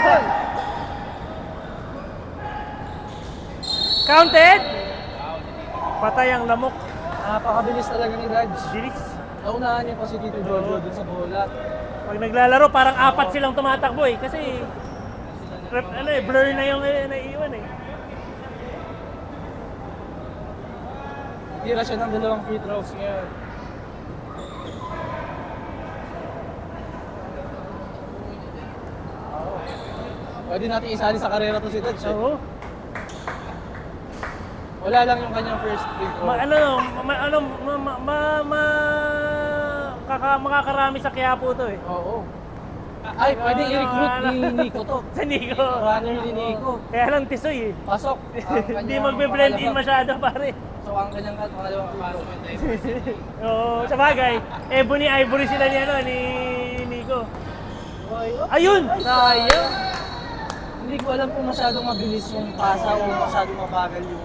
Counted! Patay ang lamok. Napakabilis talaga ni Raj. Bilis. Naunahan niya pa si Tito Jojo dun sa bola. Pag naglalaro, parang apat silang tumatakbo eh. Kasi, blur na yung naiiwan eh. Tira siya ng 2 free throws ngayon. Pwede natin isali sa karera to si Raj. Oo. Wala lang yung kanyang first free throw. Makakarami sa Quiapo to eh. Oo. Ay, pwedeng i-recruit ni Nico to. Sa Nico. Runner ni Nico. Kaya lang tisoy eh. Pasok. Hindi magbe-blend in masyado pare. So, ang kanyang pangalawang free throw. Oo, sa bagay. Ebony Ivory sila ni Nico. Ayun! Sayang. Hindi ko alam kung masyadong mabilis yung pasa o masyadong mabagal yung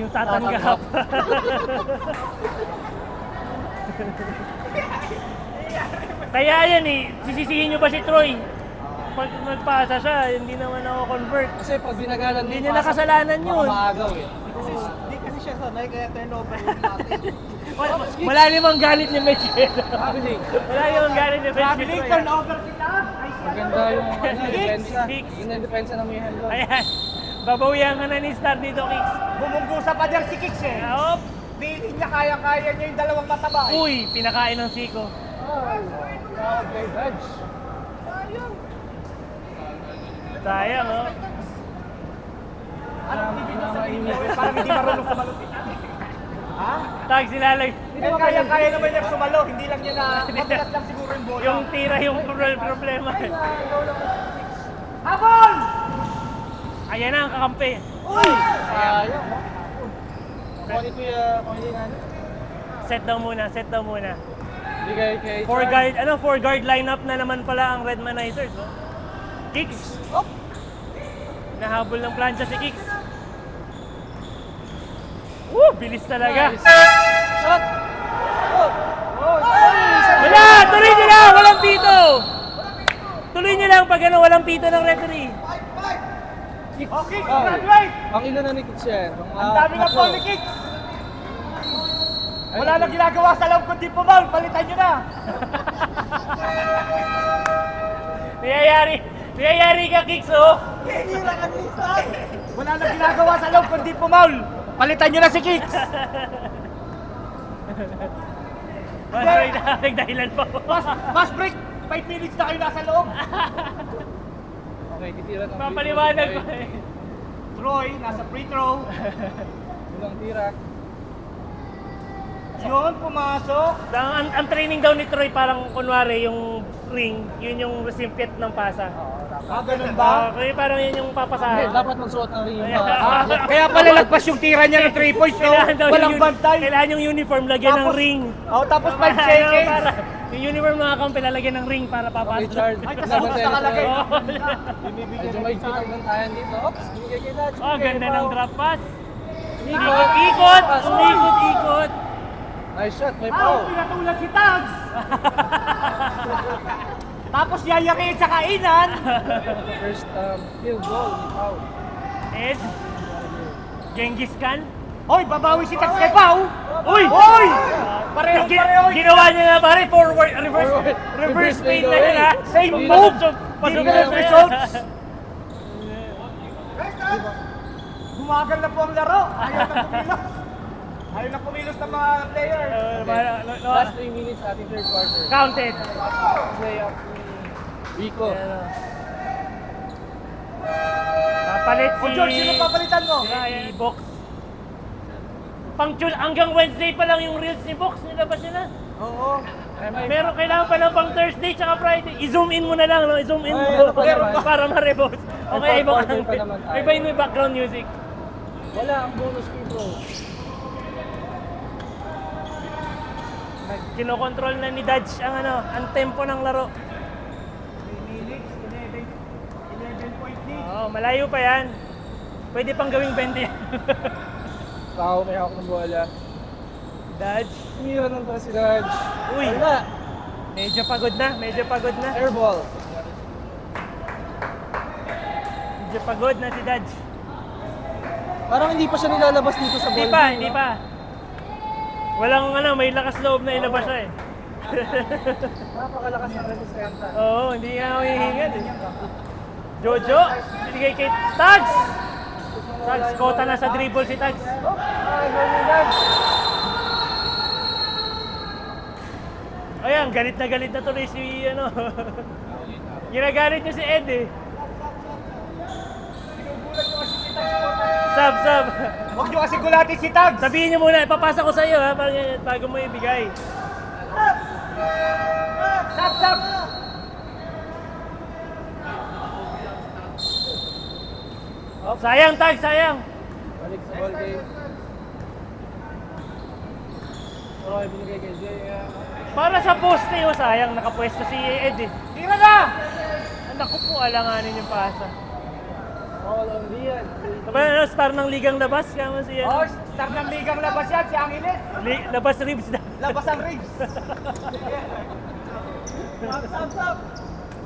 Tatanggap. Kaya yan eh, sisisihin nyo ba si Troy? Pag nagpasa siya, hindi naman ako convert. Kasi pag binagalan Hindi yung niya pasa, nakasalanan yun. baka maagaw eh. Hindi kasi siya sanay kaya turnover yung natin. Malalim ang galit ni Michelle. Traveling. Malalim ang galit ni Michelle. Turnover kita! Maganda yung depensa. Six. Yun ang depensa ng Mayhem doon. Ayan, babawian ka na ni Star dito, Kicks. Bumunggusa pa dyan si Kicks eh. Hop. Feeling niya kaya-kaya niya yung dalawang mataba eh. Uy, pinakain ng siko. Okay, Dodge. Sayang, oh. Anong ibig mo sabihin mo? Parang hindi marunong sumalupit. Ha? Tag, silalag. Eh, kaya-kaya naman niya sumalo. Hindi lang niya na matigas lang siguro yung bola. Yung tira yung problema. Habol! Ayan na ang kakampi. Uy! Sayang. Kunin ko yung ano. Set daw muna. Hindi kay Four guard lineup na naman pala ang Redmanizers. Oh. Kicks. Oh! Nahabol ng plancha si Kicks. Bilis talaga. Nice. Shot! Oh, Wala! Tuloy nyo lang! Walang pito! Tuloy nyo lang pag walang pito ng referee. Okay, graduate! Ang ilo na ni Kicks yan. Ang dami na po ni Kicks! Wala na ginagawa sa loob kundi pumaul. Palitan nyo na! Niyayari ka, Kicks, oh! Wala na ginagawa sa loob kundi pumaul. Palitan nyo na si Kicks! May dahilan pa. Mas break! 5 minutes na kayo nasa loob! Okay, titira ng Papaliwanag pa eh. Troy, nasa free throw. Walang tira. Yun, pumasok. Ang training daw ni Troy parang kunwari yung ring, yun yung recipient ng pasa. Ganun ba? Kaya parang yun yung Hindi, papasahan. dapat magsuot ng ring yung Kaya pala lagpas yung tira niya ng 3 points, no? Kailangan daw Walang yung bantay. Kailangan yung uniform lagyan ng Tapos- ring. Tapos 5 Para- seconds. para, yung uniform mga kampi lalagyan ng ring para Okay, papasok. Charles. Ay, kasama sa nakalagay. Medyo may kitang bantayan dito. Oops, binigay kay Dodge. Oh, ganda ng drop pass. Ikot. Ikot! Pass. Umikot-ikot! Nice shot, may Ah, foul. pinatulan si Tags. Tapos yayakiin sa kainan. First field goal, may foul. Ed. Genghis Khan. Hoy, babawi si Tags kay Pau. Uy! Hoy! Pareho. Ginawa niya nga pare, reverse Reverse fade na fade yun ha. Same Hindi move. Pasok Different na results. Gumagal na po ang laro. Ayaw na kumilos ng mga player. Last 3 minutes ating third quarter. Counted. Play up ni Rico. Papalit si... O George, sino papalitan mo? Si Box. Hanggang Wednesday pa lang yung reels ni Box, nilabas nila. Oo. Meron kailangan pa lang pang Thursday tsaka Friday. I-zoom in mo na lang, no? I-zoom in mo. Ay, meron pa naman. Para ma-repost. Okay, May iba fourth quarter pa naman tayo. Iba yung background music. Wala ang bonus free throw. Kinokontrol na ni Dodge ang ang tempo ng laro. 3 minutes, 11 point lead. Oo, malayo pa yan. Pwede pang gawing 20 yan. Tao may hawak ng bola. Dodge. Tumira ng si Dodge. Uy. Wala. Medyo pagod na. Airball. Medyo pagod na si Dodge. Parang hindi pa siya nilalabas dito sa Hindi ball pa, game, hindi no? pa. Walang ano, may lakas loob na ilabas siya eh. Napakalakas ng resistensya. Oo, hindi nga ako hihingan eh. Jojo, binigay kay Tags! Tags, kota na sa dribble si Tags. Ay, Golden Dance. Ayan, galit na tuloy si ano. Ginagalit niya si Ed eh. Sab. Huwag nyo kasi gulatin si Tags! Sabihin niyo muna, ipapasa ko sa iyo ha, bago mo ibigay. Sab! Sayang, Tag, sayang. Balik sa ball game. Okay, binigay kay Jay. Para sa poste yun, sayang, nakapwesto si Ed eh. Tira na! Naku po, alanganin yung pasa. All on Rian. Diba ano, star ng ligang labas, kama si Oh, ano? start ng ligang labas yan, si Angeles. Labas ribs na. Labas ang ribs. Sab!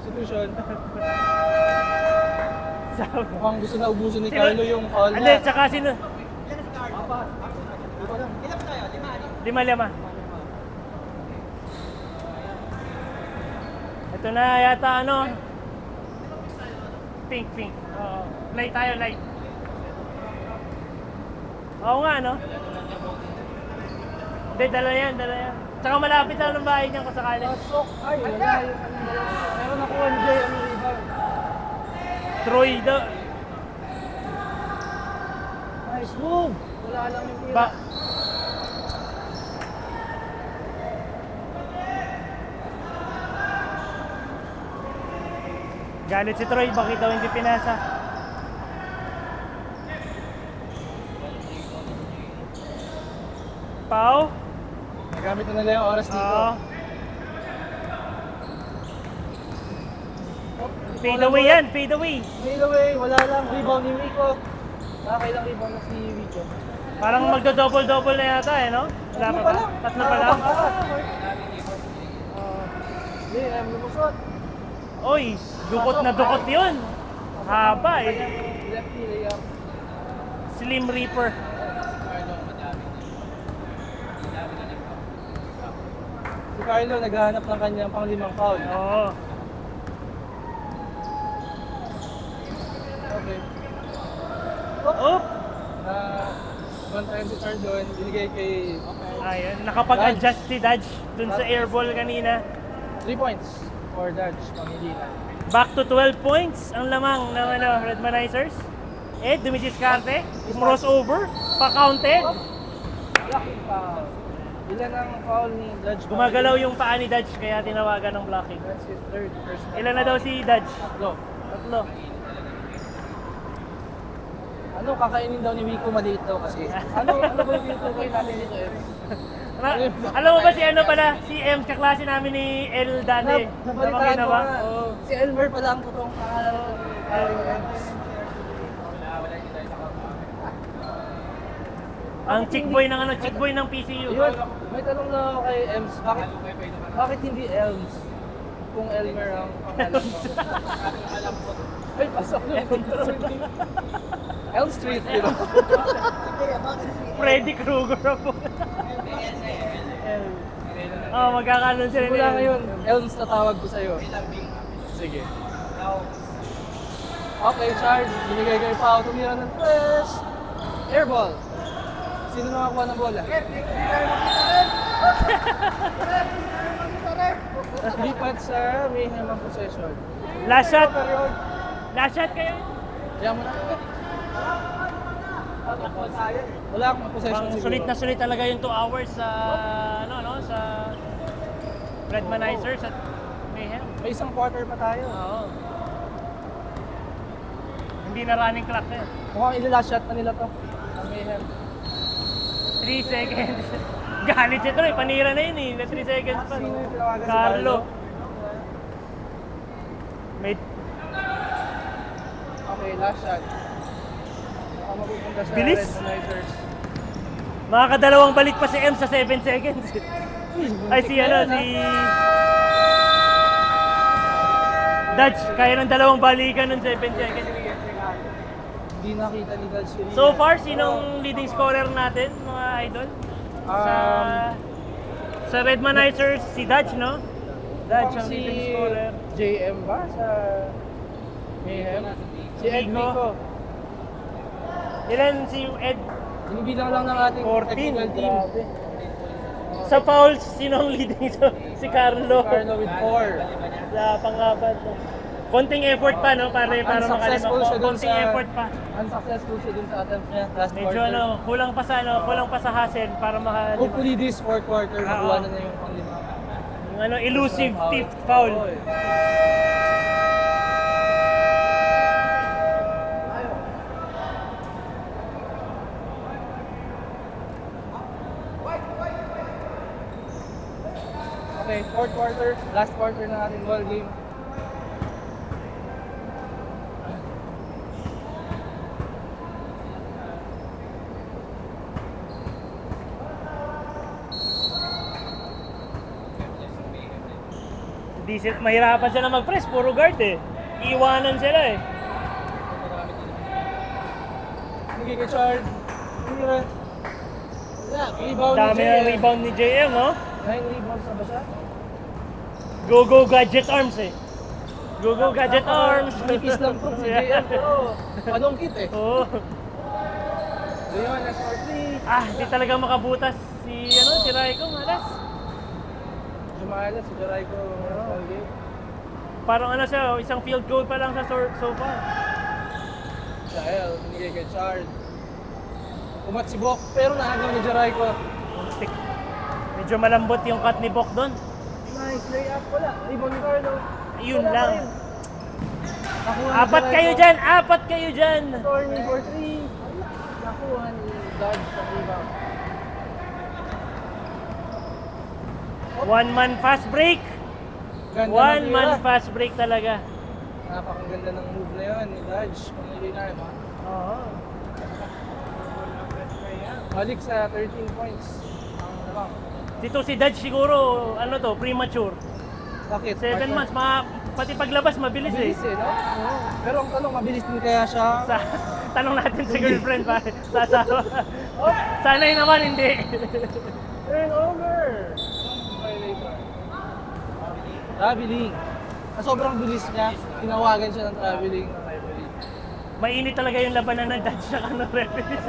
Substitution. Sab. Mukhang gusto na ubusin ni Carlo yung call Hindi, niya. tsaka sino? Lima. Ito na yata ano? Pink. Oo. Light tayo, light. Oo nga, no? Hindi, dala yan. Tsaka malapit lang ng bahay niya kung sakali. Pasok. Ay, wala yung meron ako 1J ang rebound. Troy daw. Nice move. Wala lang yung tira. Ba Galit si Troy, bakit daw hindi pinasa? Pau? Nagamit na nila yung oras dito. Oo. Fade away yan, fade away. Fade away, wala lang. Rebound ni Rico. Nakakailang rebound na si Rico. Parang magdo-double-double na yata eh, no? Wala pa ba? Tatlo pa lang? Hindi, lumusot. Oy, dukot na dukot yun. Haba eh. Lefty layup. Slim Reaper. Si Carlo naghahanap ng kanyang pang-limang foul. Oo. Okay. Oop! One time si Chardon, binigay kay Ayun, nakapag-adjust si Dodge dun sa airball kanina. 3 points for Dodge, Pangilinan. Back to 12 points ang lamang ng ano, Redmanizers. Ed, dumidiskarte. Crossover. Pa-counted. Blocking foul. Ilan ang foul ni Dodge? Gumagalaw yung paa ni Dodge kaya tinawagan ng blocking. That's his third personal. Ilan na daw si Dodge? Tatlo. Tatlo. Ano, kakainin daw ni Rico maliit daw kasi. Ano ba yung tinutukoy natin dito, Ems? Alam mo ba si ano pala? Si M, kaklase namin ni El dati. Nabalitaan mo ba? nga. Oo. Si Elmer pala ang totoong pangalan. Ems. Ang chick boy ng ano, chick boy ng PCU. Yun, may tanong na ako kay Ems, bakit hindi Elms? Kung Elmer ang pangalan mo. Ay, pasok na yung Elm Street, di ba? Freddy Krueger po. Oh, magkakaroon sila Simula ngayon, Elms na tawag ko sa'yo. Sige. Okay, charge. Binigay kay Pao. Tumira ng press. Airball. Sino nakakuha ng bola? Lipat sa Mayhem ang possession. Last shot. Last shot kayo? Kaya mo na. Wala akong possession Pang siguro. sulit talaga yung 2 hours sa sa Redmanizers at Mayhem. May isang quarter pa tayo. Oo. Hindi na running clock eh. Mukhang ila-last shot na nila to. Ang Mayhem. 3 seconds. Galit siya tuloy, panira na yun eh. Na 3 seconds pa. Sino yung tinawagan si Carlo. May Okay, last shot. Baka mapupunta sa Bilis. Redmanizers. makakadalawang balik pa si M sa 7 seconds. Ay si ano, si Dodge, kaya ng dalawang balikan ng 7 seconds. Hindi Hindi nakita ni Dodge yun. So far, sinong leading scorer natin, mga idol? Sa Redmanizers, si Dodge, no? Dodge ang si leading scorer. JM ba sa Mayhem? Si Ed Nico. Nico. Ilan si Ed? Binibilang lang ng ating 14. technical team. Grabe. Sa fouls, sinong leading? Si Carlo. Carlo with 4. Sa panglaban. Konting effort pa, no? Para Unsuccessful siya dun konting sa... effort pa. Unsuccessful siya dun sa attempt niya last Medyo quarter. kulang pa sa hassle para Hopefully this fourth quarter, Oo. makuha na yung panglima. yung elusive fifth foul. Oo, eh. Okay, fourth quarter, last quarter na ating ball game. Mahirapan sila mag-press, puro guard eh. Iiwanan sila eh. Sige kay Chard. Wala, rebound Dami ni ng JM. rebound ni JM, no? 9 rebounds na ba siya? Go Gadget Arms eh. Go Gadget Arms. Nipis lang po si JM, pero panungkit eh. Oo. So yun, last for 3. Di talaga makabutas si Raiko, malas. Jumala si Jericho ball game. Parang siya, isang field goal pa lang sa so far. Dahil binigay kay Chard. Umat si Bok, pero naagaw ni Jericho. Muntik. Medyo malambot yung cut ni Bok doon. Nice layup, wala. Rebound ni Carlo. Yun Wala lang. pa rin. Nakuha ni Apat kayo dyan! Corny for 3. Nakuha ni Dodge sa rebound. One man fast break! Ganda ng One tira. man fast break talaga. Napakaganda ng move na yun ni Dodge. Pangilinar mo. Oo. Balik sa 13 points. Ang Dito si Dodge siguro, premature. Bakit? 7 months, pati paglabas mabilis eh. Mabilis eh, no? Pero ang tanong, mabilis din kaya siya? Tanong natin sa girlfriend pa, sa asawa. Sana'y naman hindi. Turnover! Traveling. Sa sobrang bilis niya, tinawagan siya ng traveling. Mainit talaga yung labanan ng Dodge sa referees.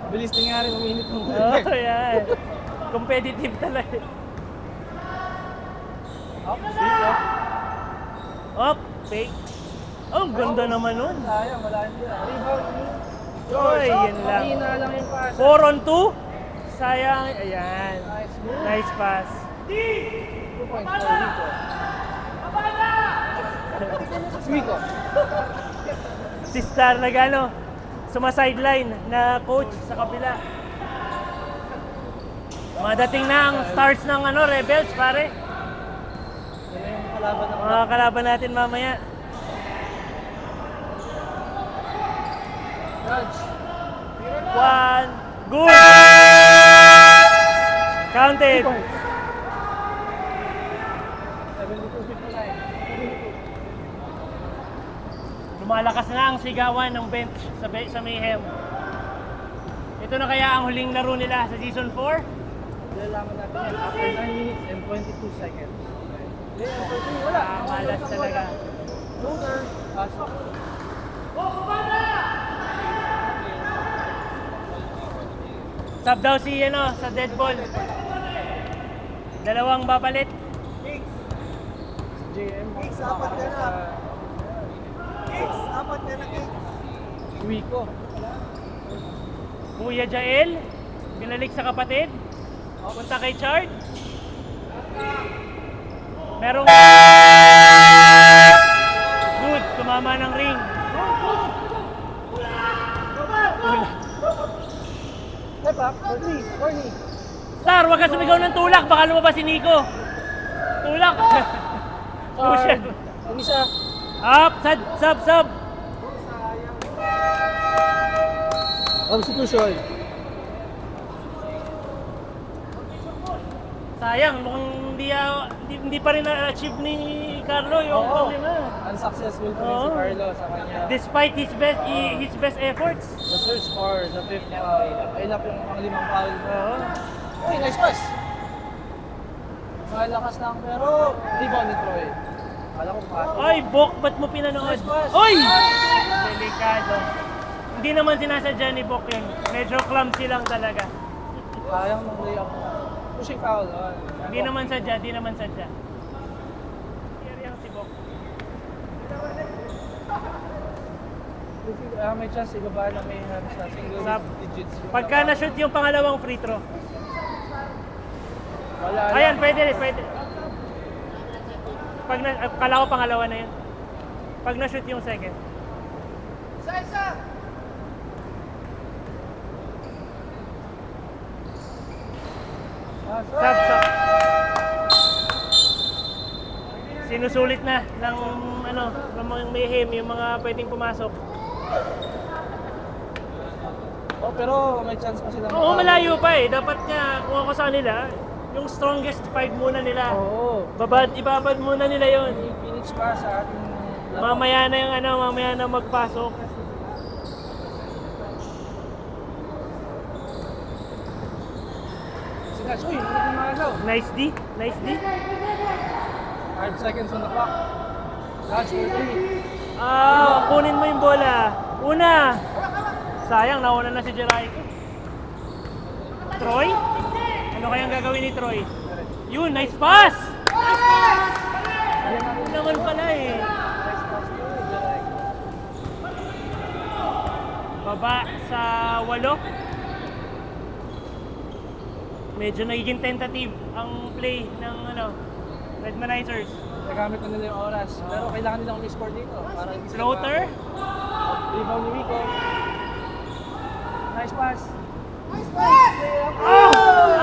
Bilis din nga rin uminit ng Oh, yan. Competitive talaga. Up, sweet, oh. Up, fake. Oh, ganda naman nun. Sayang, wala hindi. Rebound ni Oy, yan lang. Mahina lang yung pass. 4 on 2. Sayang. Ayan. Nice move. Nice pass. 2 points for Rico. Rico. Si Star suma-sideline na coach sa kabila. Madating na ang stars ng Rebels, pare. Yan yung kalaban ng Mga kalaban natin mamaya. Dodge. 1, good! Counted. 2 points. 72-59. Lumalakas na ang sigawan ng bench sa Mayhem. Ito na kaya ang huling laro nila sa Season 4? Lalaman natin yan after 9 minutes and 22 seconds. Wala. Malas talaga. Loader. Pasok. Sub daw sa dead ball. Dalawang bapalit. JM. Apat ka na. Apat ka na, Rico. Kuya Jael, binalik sa kapatid. Punta kay Chard. Merong good, tumama ng ring. Step up. Corny. Star, wag ka sumigaw ng tulak, baka lumabas si Nico. Tulak. Pusher. Ang isa. Up, sub. Substitution. Sayang, mukhang hindi pa rin na-achieve ni Carlo yung Oo. problema. Unsuccessful pa rin si Oo. Carlo sa kanya. Despite his best efforts. The search for the fifth foul. Ay lang yung mga limang foul. Oo. Uy, nice pass! Malakas lang pero rebound ni Troy. Kala ko pass. Ay, Bok, ba't mo pinanood? Nice pass. Oy! Delikado. Hindi naman sinasadya ni Bok yun. Medyo clumsy lang talaga. Sayang ng layup. Pushing foul. Hindi naman sadya, di naman sadya. Seryoso si Bok. May chance ibaba na may sa single digits. Pagka na-shoot yung pangalawang free throw. Wala lang. Ayan, pwede. Pag kala ko pangalawa na yun. Pag na-shoot yung second. Sub. Sinusulit na ng ng mga mayhem yung mga pwedeng pumasok. Oh, pero may chance pa sila. Oo, malayo pa eh. Dapat nga kung ako sa nila, yung strongest 5 muna nila. Oo. Ibabad muna nila yon. Finish pa sa ating Mamaya na yung mamaya na magpasok. Sinas, uy, hindi ko makagaw. Nice D. 5 seconds on the clock. Catch for 3. Kunin mo yung bola. Una. Sayang, nauna na si Jericho. Troy? Ano kayang gagawin ni Troy? Yun, nice pass! Yun naman pala eh. Baba sa 8. Medyo nagiging tentative ang play ng Redmanizers. Nagamit na nila yung oras. Pero kailangan nilang may-score dito. Para hindi sila Floater? makakaw. Rebound ni Rico. Nice pass.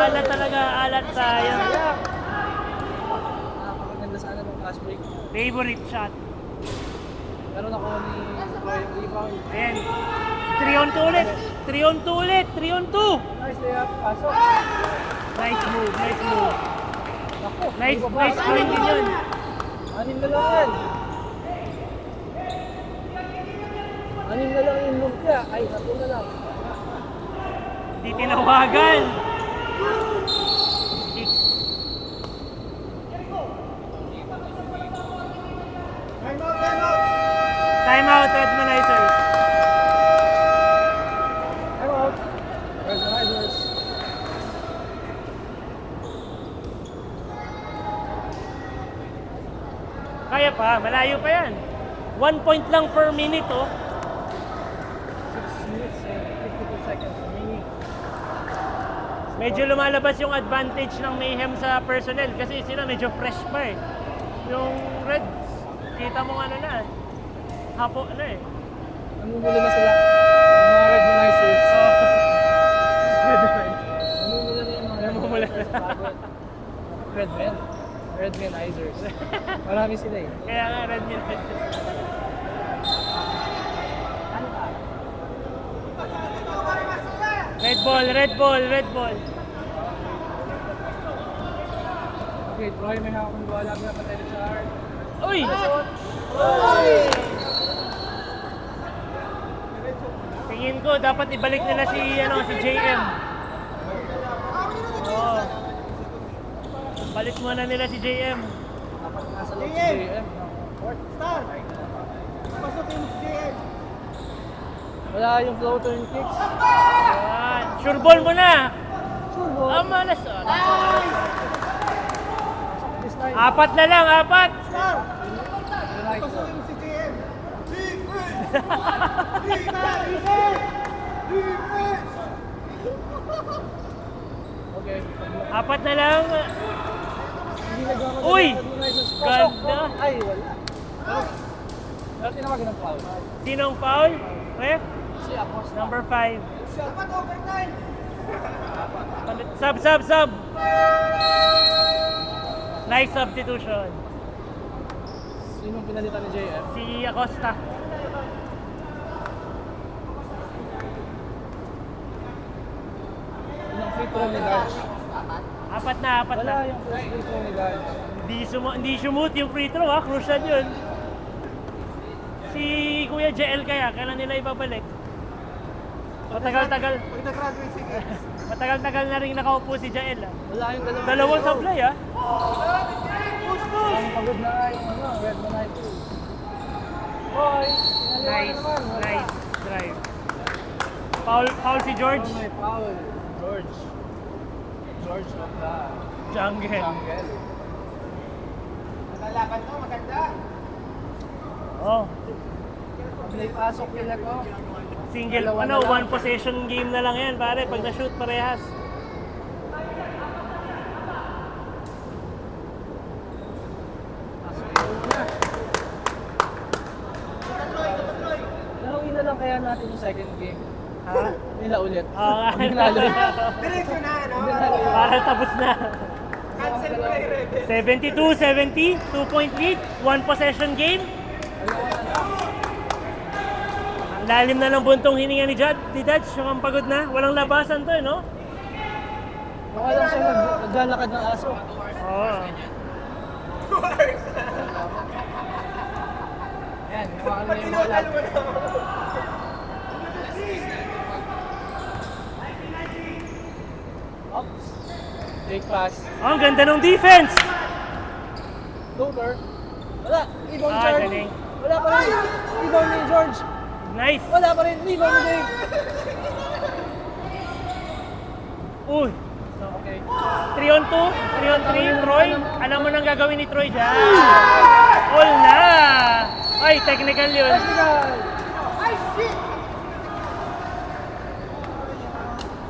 Alat talaga, alat sayang. Napakaganda sana ng fast break. Favorite shot. Pero nakuha ni Troy yung rebound. Ayan. 3 on 2 ulit. 3 on 2 ulit. 3 on 2. Nice layup. Pasok. Nice move. Naku. Nice point din yun. 6 na lang yan. 6 na lang yung lumpia. Ay, 3 na lang. Di tinawagan. Time out, Redmanizers. Time out. Organizers. Kaya pa, malayo pa yan. 1 point lang per minute, oh. 6 minutes and 52 seconds remaining. Medyo lumalabas yung advantage ng Mayhem sa personnel kasi sila medyo fresh pa eh. Yung Reds, kita mo na, hapo na eh. Namumula na sila. Yung mga Redmanizers. Namumula na yung mga Namumula na. Redmen. Redmanizers. Marami sila eh. Kaya nga, Red Mill. Red ball. Okay, Troy may hawak ng bola. Pinapatay sa Art. Uy! Tingin ko, dapat ibalik nila si JM. Oo. Balik muna nila si JM. Dapat nasa loob si JM. Court. Wala yung floater and kicks. Yan. Sure ball mo na. Sure ball. Malas. This time. 4 na lang, 4. Okay. 4 na lang. Hindi nagmamadali. Uy! Pasok. Ganda. Ay, wala. Pero tinawagan ng foul. Sinong foul? Ref? Si Acosta. Number 5. Sub. Nice substitution. Sinong pinalitan ni JM? Si Acosta. Yung free throw ni Darch. Apat na. Wala yung first free throw ni Dodge. Hindi sumut yung free throw ha, crucial yun. Si Kuya JL kaya, kailan nila ibabalik? Matagal-tagal. Pag nag-graduate si Gibbs. Matagal-tagal na rin nakaupo si JL ha. Wala yung Dalawang sablay ha. Ang pagod na nga yung Red Knight. Boy! Nice drive. Foul si George. May foul. George of the Jungle. jungle. Nalaban to, maganda. Oh, May pasok nila ko. single, Dalawa na lang. one possession game na lang yan pare, pag na-shoot parehas. Lawin na lang kaya natin yung second game. Ha? Nila ulit. Oo nga. Pinalo. Diretso na, no? Para tapos na. Cancel mo na yung Rebel. 72-70, 2-point lead, one possession game. Ang lalim na ng buntong hininga ni Dodge, yung pagod na. Walang labasan to, no? Baka lang siya naglalakad ng aso. Oo. Yan, hawakan mo yung bola. Oops. Take pass. Oh, ang ganda ng defense. Floater. Wala. Rebound Ah, George. galing. Wala pa rin. Rebound ni George. Nice. Wala pa rin. Rebound ni Dave. Uy. Okay. 3 on 2, 3 on 3, Troy. Alam mo nang gagawin ni Troy dyan. All na. Ay, technical yun.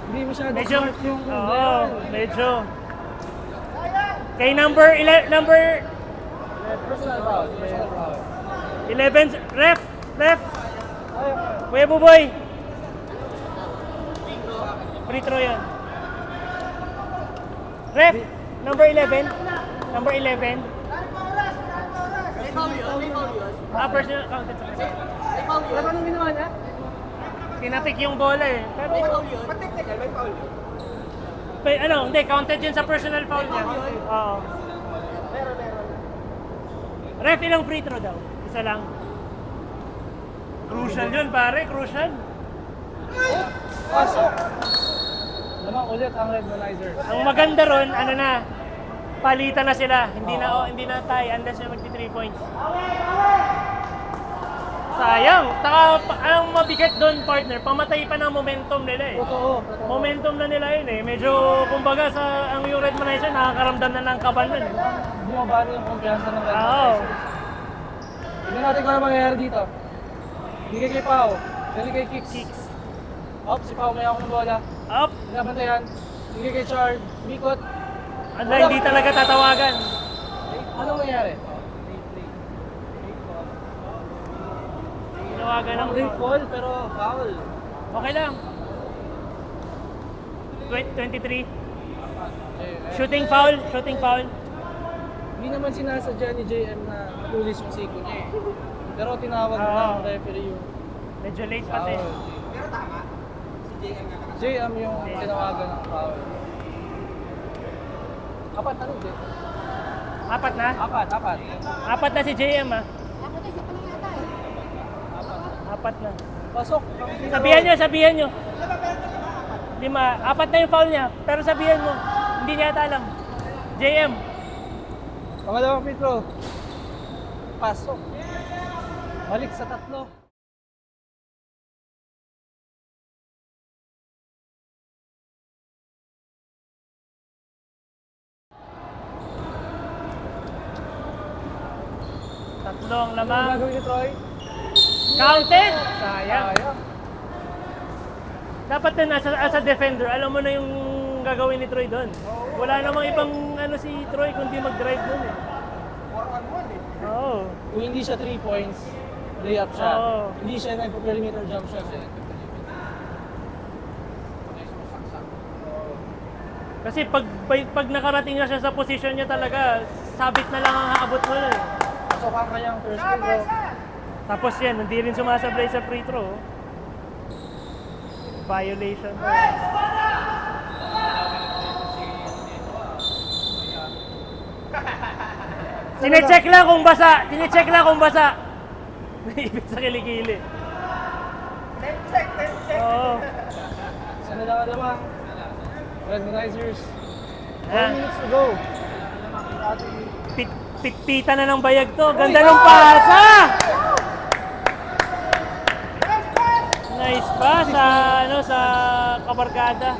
Hindi masyado Medyo, smart yung oo, medyo. Kay number personal foul. Personal foul. 11, ref. Ay, Kuya Buboy. Free throw yun. Ref, number 11. Number 11. Personal counted sa kasi. Wala nang ginawa niya? Tinapik yung bola eh. Pero, Pag technical, may foul yun. hindi, counted yun sa personal foul niya. Oo. Meron. Ref, ilang free throw daw? Isa lang. Crucial yun pare, crucial. Pasok. Lamang ulit ang Red Manizers. Ang maganda ron, ano na, palitan na sila. Hindi na tie unless yung magti 3 points. Sayang. Ang mabigat doon, partner, pamatay pa ng momentum nila eh. Totoo. Momentum na nila yun eh. Medyo, kumbaga, yung Red Manizer, nakakaramdam na ng kabal nun. Bumaba na yung kumpiyansa ng Red Oo. Manizers. Tignan natin kung ano mangyayari dito. Bigay kay Pao. Dali kay Kicks. Up, si Pao may ako ng bola. Up. Binabantayan. Bigay kay Chard. Bikot. Hindi talaga tatawagan. Anong nangyari? Tinawagan ng Late call pero foul. Okay lang. 23. Shooting foul. Hindi naman sinasadya ni JM na pulis yung siko niya eh. Pero tinawag na ng referee yung Medyo late kasi. foul. Pero tama. Si JM nga nakasama. JM yung tinawagan ng foul. Apat na rin, Apat na? Apat. Apat na si JM ah. Apat na. Pasok. Sabihan nyo. 5. Apat na yung foul niya. Pero sabihan mo. Hindi niya ata alam. JM. Pangalawang free throw. Pasok. Balik sa 3. Tatlo ang Ano lamang. gagawin ni Troy? Counted! Sayang. Sayang. Dapat din as a defender, alam mo na yung gagawin ni Troy doon. Wala namang ibang si Troy kundi mag-drive doon eh. 4-on-1 eh. Oo. Kung hindi siya 3 points, layup siya. Oo. Hindi siya nagpo-perimeter jump shot eh. Kasi pag nakarating na siya sa position niya talaga, sabit na lang ang aabot mo eh. Pasok ang kanyang first free throw. Tapos yan, hindi rin sumasablay sa free throw. Violation. Sinecheck lang kung basa. Sinecheck lang kung basa. Naipit sa kilikili. Check. Oo. Sana lang naman. Randomizers. 4 Ah. minutes to go. Pitpita na ng bayag to. Ganda ng pasa! Nice pass sa kabarkada.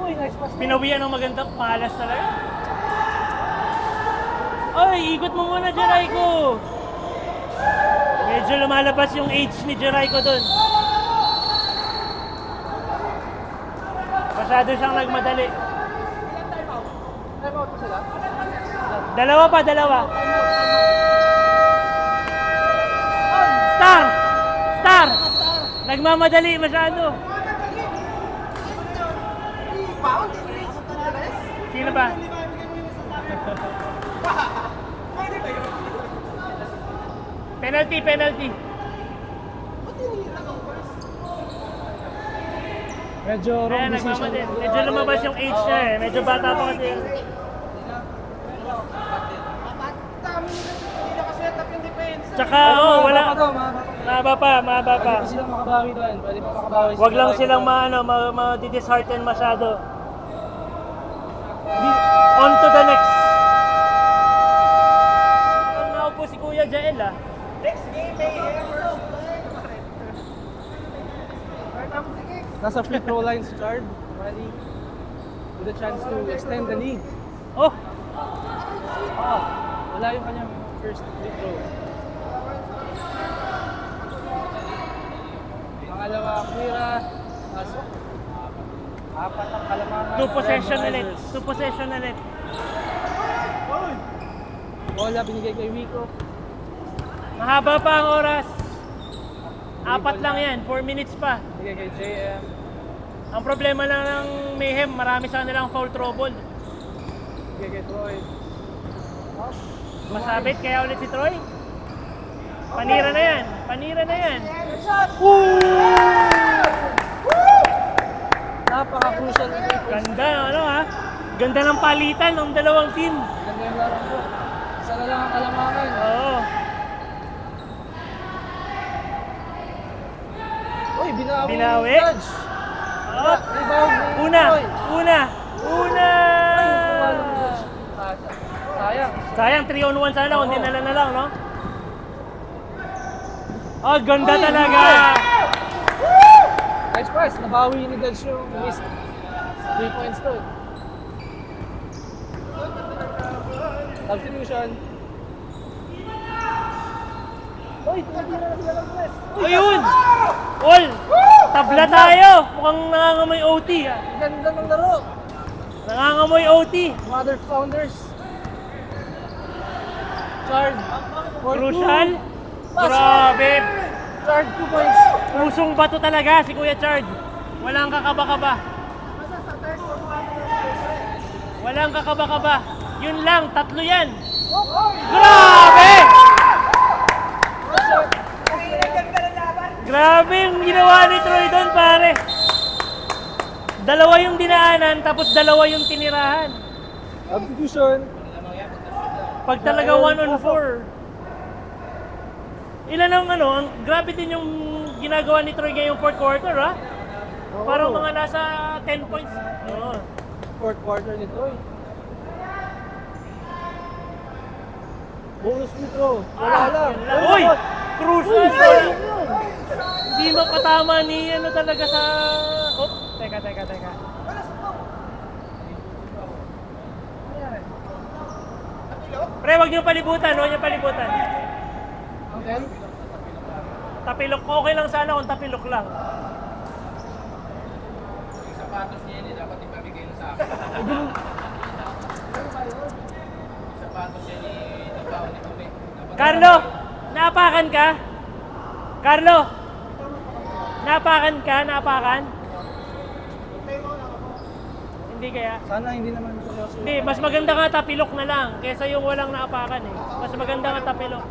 Uy, nice pass. Pinawian ng magandang malas talaga. Ay, ikot mo muna, Jericho. Medyo lumalabas yung age ni Jericho dun. Masyado siyang nagmadali. Time out pa sila. Dalawa. Star! Nagmamadali masyado. Sino ba? Penalty. Medyo wrong Ayan, decision. nagmamadali. Medyo lumabas yung age niya eh. Medyo bata pa kasi. Tsaka, wala. Mahaba pa. Pwede silang makabawi doon. Pwede pa makabawi. Wag lang silang ma-dishearten masyado. On to the next. Naupo si Kuya Jael ah. Next game, Nasa free throw line si Chard. Ready. With a chance to extend the lead. Oh, Wala yung kanyang first free throw. Pangalawa, Kuya. Pasok. 4 ang kalamangan. 2 possession ulit. Bola binigay kay Rico. Mahaba pa ang oras. 4 lang yan, 4 minutes pa. Binigay kay JM. Ang problema lang ng Mayhem, marami sa kanilang foul trouble. Binigay kay Troy. Masabit kaya ulit si Troy. Panira na yan. Napaka-crucial na ito. Ganda, Ganda ng palitan ng dalawang team. Ganda yung laro ko. Isa na lang ang kalamangan. Oo. Uy, binawi. Binawi. Ni Judge. Oh. Rebound ni Una. Troy. Ay, tumalo ni Judge. Sayang. Sayang, 3-on-1 sana kung dinala na lang, no? Oh, ganda Uy, talaga! Nice pass. Nabawi ni Judge yung missed 3 points doon. Substitution. Uy, tumatira na sila ng press. Ayun! All! Tabla tayo! Mukhang nangangamoy OT, ah. Ganda ng laro. Nangangamoy OT. Mother Founders. Chard. Crucial. Pass. Grabe. Chard 2 points. Pusong bato talaga si Kuya Chard. Walang kakaba-kaba. Walang kakaba-kaba. Yun lang, 3 yan. Grabe! Grabe yung ginawa ni Troy doon, pare. 2 yung dinaanan, tapos 2 yung tinirahan. Substitution. Pag talaga 1-on-4. Ilan ang grabe din yung ginagawa ni Troy ngayong 4th quarter, ha? Parang mga nasa 10 points. Oo. 4th quarter ni Troy. Bonus free throw. Wala lang. Uy! Crucial! Hindi makatama ni talaga sa... Oh, teka. Pre, huwag niyo palibutan. Ang 10? Tapilok, okay lang sana kung tapilok lang. Yung sapatos niya yun, dapat ipamigay na sa akin. Yung sapatos niya ni Bao ni Tume. Carlo, naapakan ka? Carlo, naapakan? Hindi kaya? Sana hindi naman seryoso. Hindi, mas maganda nga tapilok na lang kaysa yung walang naapakan eh. Mas maganda nga tapilok.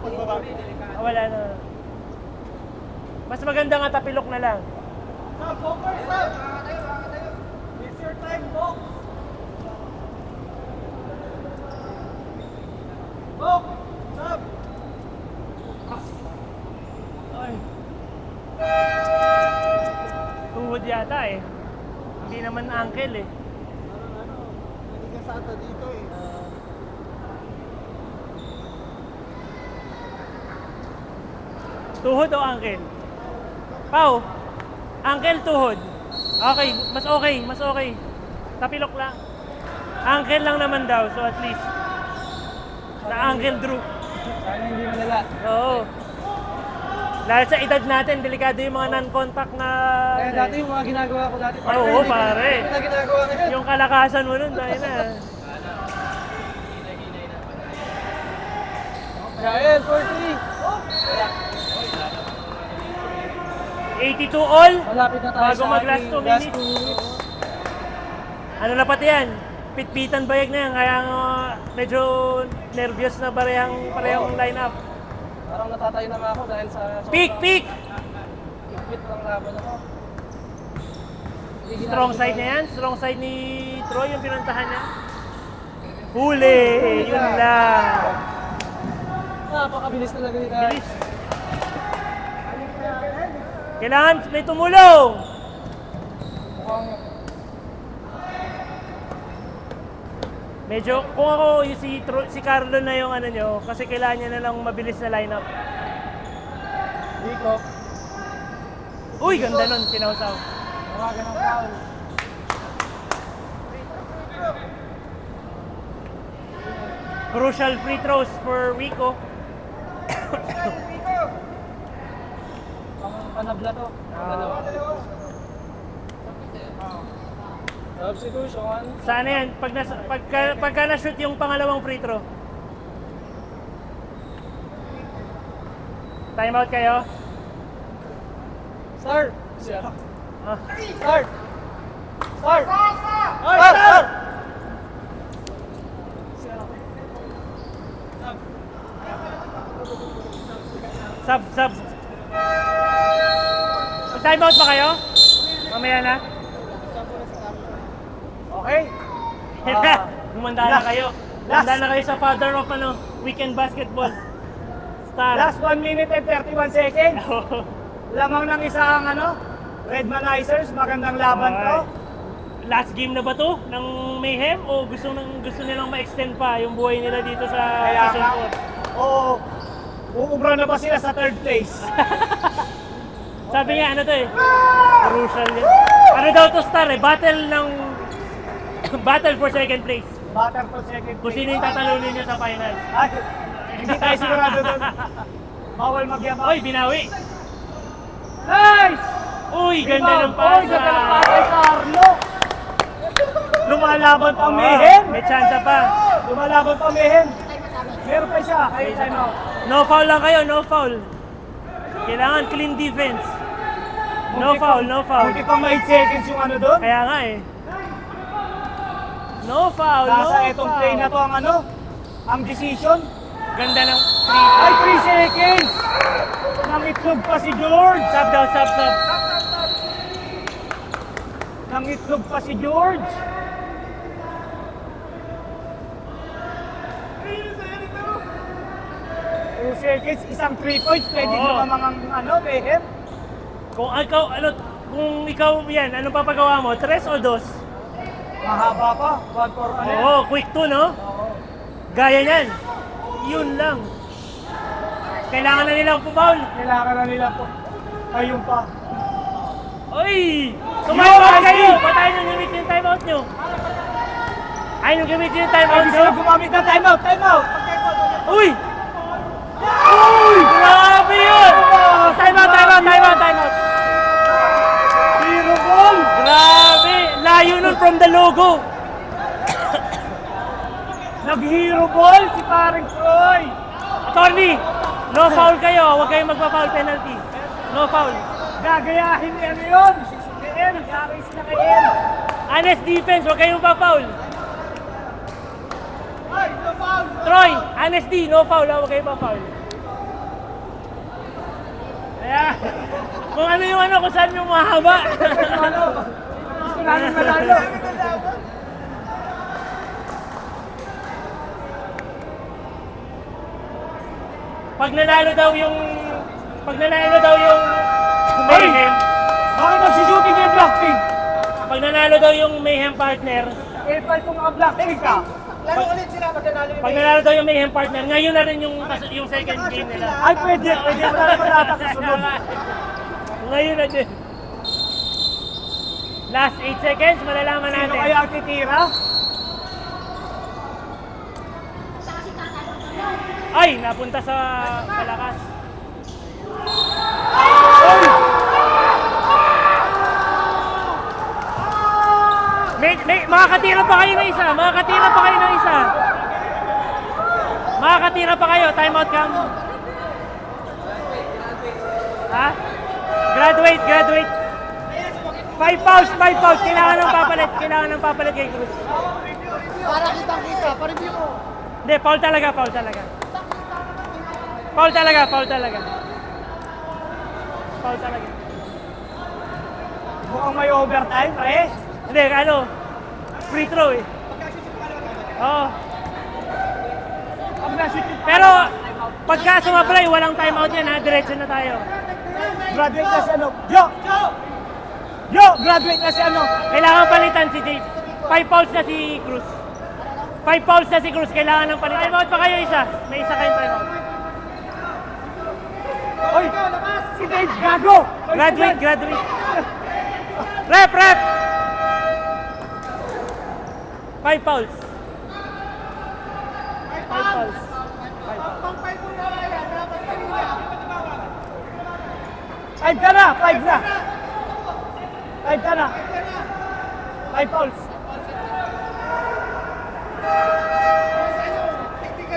Wala na. Mas maganda nga tapilok na lang. It's your time, folks! naman ankle eh. Hindi ka sata dito eh. Tuhod o ankle? Pau, ankle, tuhod. Okay, mas okay. Tapilok lang. Ankle lang naman daw, so at least. Na ankle Drew. Sana hindi malala. Oo. Lalo sa edad natin, delikado yung mga non-contact na... Kaya dati yung mga ginagawa ko dati. Oo, pare. Hindi na ginagawa ngayon. Yung kalakasan mo nun, dahil na. Jael, 43. 82 all. Malapit na tayo Bago sa mag last ating 2 last minutes. 2 minutes. Ano na pati yan? Pitpitan bayag na yan, kaya medyo nervyos na parehong lineup. Parang natatay na nga ako dahil sa... Peak! Ipit lang laban ako. Hindi Strong ginagawa side niya yan. Strong side ni Troy yung pinuntahan niya. Huli! Yun lang. Napakabilis talaga ni Tay. Bilis. Kailangan may tumulong! Mukhang Medyo, kung ako yung si Carlo na yung ano nyo, kasi kailangan niya na lang mabilis na lineup. Rico. Uy, ganda nun, sinawsaw. Tawagan ng foul. Crucial free throws for Rico. Panabla to. Dalawa. Substitution. Sana yan, pagka na-shoot yung pangalawang free throw. Timeout kayo? Start! Siya. Ah. Start! Start! Ay, Start! Sub. Timeout ba kayo? Mamaya na? Okay. Gumanda na kayo. Gumanda na kayo sa father of weekend basketball. Star. Last 1 minute and 31 seconds. Lamang ng isang Redmanizers. Magandang laban to. Last game na ba to ng Mayhem o gusto nilang ma-extend pa yung buhay nila dito sa Kaya season nga. 4? Oo. Uubra na ba sila sa third place? Sabi nga ano to eh. Crucial yan. Ano daw to Star eh? Battle for second place. Batter for second Kung place. sino yung tatalunin niya sa final. Ay, hindi tayo sigurado doon. Bawal magyabang. Oy, binawi. Nice! Uy, ganda ng Oy, pasa. ganda ng pasa kay Carlo. Lumalaban pa Mayhem. May chance pa. Lumalaban pa Mayhem. Meron pa siya. Kaya No foul lang kayo, no foul. Kailangan clean defense. No foul. Buti pang 8 seconds yung doon. Kaya nga eh. No foul, Nasa no itong foul. play na to ang decision. Ganda ng free. Ay, 3 seconds! Nangitlog pa si George. Sub daw, sub. Nangitlog pa si George. Seconds, isang 3 points, pwede Oo. naman mga Mayhem. Kung ikaw yan, ano papagawa mo? 3 o 2? Mahaba pa, 1 for Oo, quick 2, no? Oo. Gaya niyan. Yun lang. Kailangan na nilang pumaul. Kailangan na nila po. Ayun pa. Oy! Tumayo Yo, kayo! Mikey! Ba't tayo nang gamit yung timeout nyo? Ay, nung gamit yung timeout Ay, nyo? gusto na gumamit ng timeout! Uy! Uy! Grabe yun! Timeout! Hero ball! Grabe! Layo nun from the logo! Nag-hero ball si paring Troy! Attorney! No foul kayo! Huwag kayong magpa-foul penalty. No foul. Gagayahin niya yun! Kaya nag-aris na kay El. Honest defense, huwag kayong pa-foul. Ay, no foul! Troy, honesty, no foul, huwag kayong pa-foul. Ayan. Kung ano yung kung saan yung mahaba. Gusto namin malalo. Pag nanalo daw yung Mayhem, Bakit nagsushooting yung Blackpink? Pag nanalo daw yung Mayhem partner, Ipal ko mga black. Tingin ka. Lalo ulit sila pag nanalo yung pag nanalo daw yung Mayhem partner, ngayon na rin yung second game nila. Ay, pwede. Pwede mo na naman natin kasunod. Ngayon na din. Last 8 seconds, malalaman Sino natin. kaya ang titira? Ay, napunta sa palakas. Makakatira pa kayo ng isa. Makakatira pa kayo ng isa. Makakatira pa kayo. Timeout cam. Ha? Graduate, graduate. 5 fouls, 5 fouls. Kailangan ng papalit. Kailangan ng papalit kay Cruz. para kitang-kita, pa-review ko. Hindi, foul talaga, foul talaga. Foul talaga, foul talaga. Foul talaga. Mukhang may overtime, pre. Hindi, ano, free throw eh. Oo. Pag na-shoot yung Pero, pagka sumablay, walang timeout yan ha, diretso na tayo. graduate na si ano. Yo! Yo! Graduate na si ano. Kailangan palitan si Jade. 5 fouls na si Cruz. 5 fouls na si Cruz, kailangan ng palitan. Timeout pa kayo isa. May isa kayong timeout. Oy! Si Dave, gago! Graduate, graduate. Rep, rep! 5 fouls. 5 fouls. Five ka na! Five na! Five ka na! 5 fouls.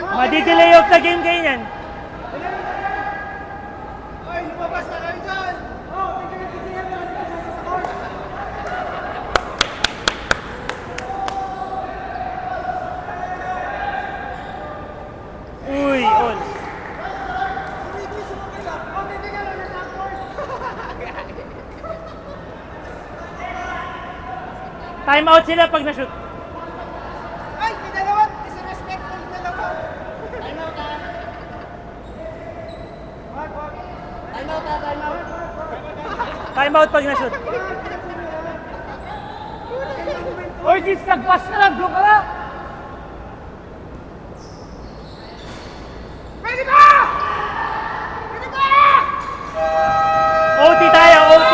Madi-delay of the game kayo yan. Ay, lumabas na kayo dyan! Uy, all. Time out sila pag na-shoot. Ay, may dalawa! Disrespectful dalawa! Time out ha! Time out ha, time out! Time out pag na-shoot. Oy, Dits, nag-pass ka lang! Doon ka na! Pwede ba? Pwede ba? OT tayo, OT.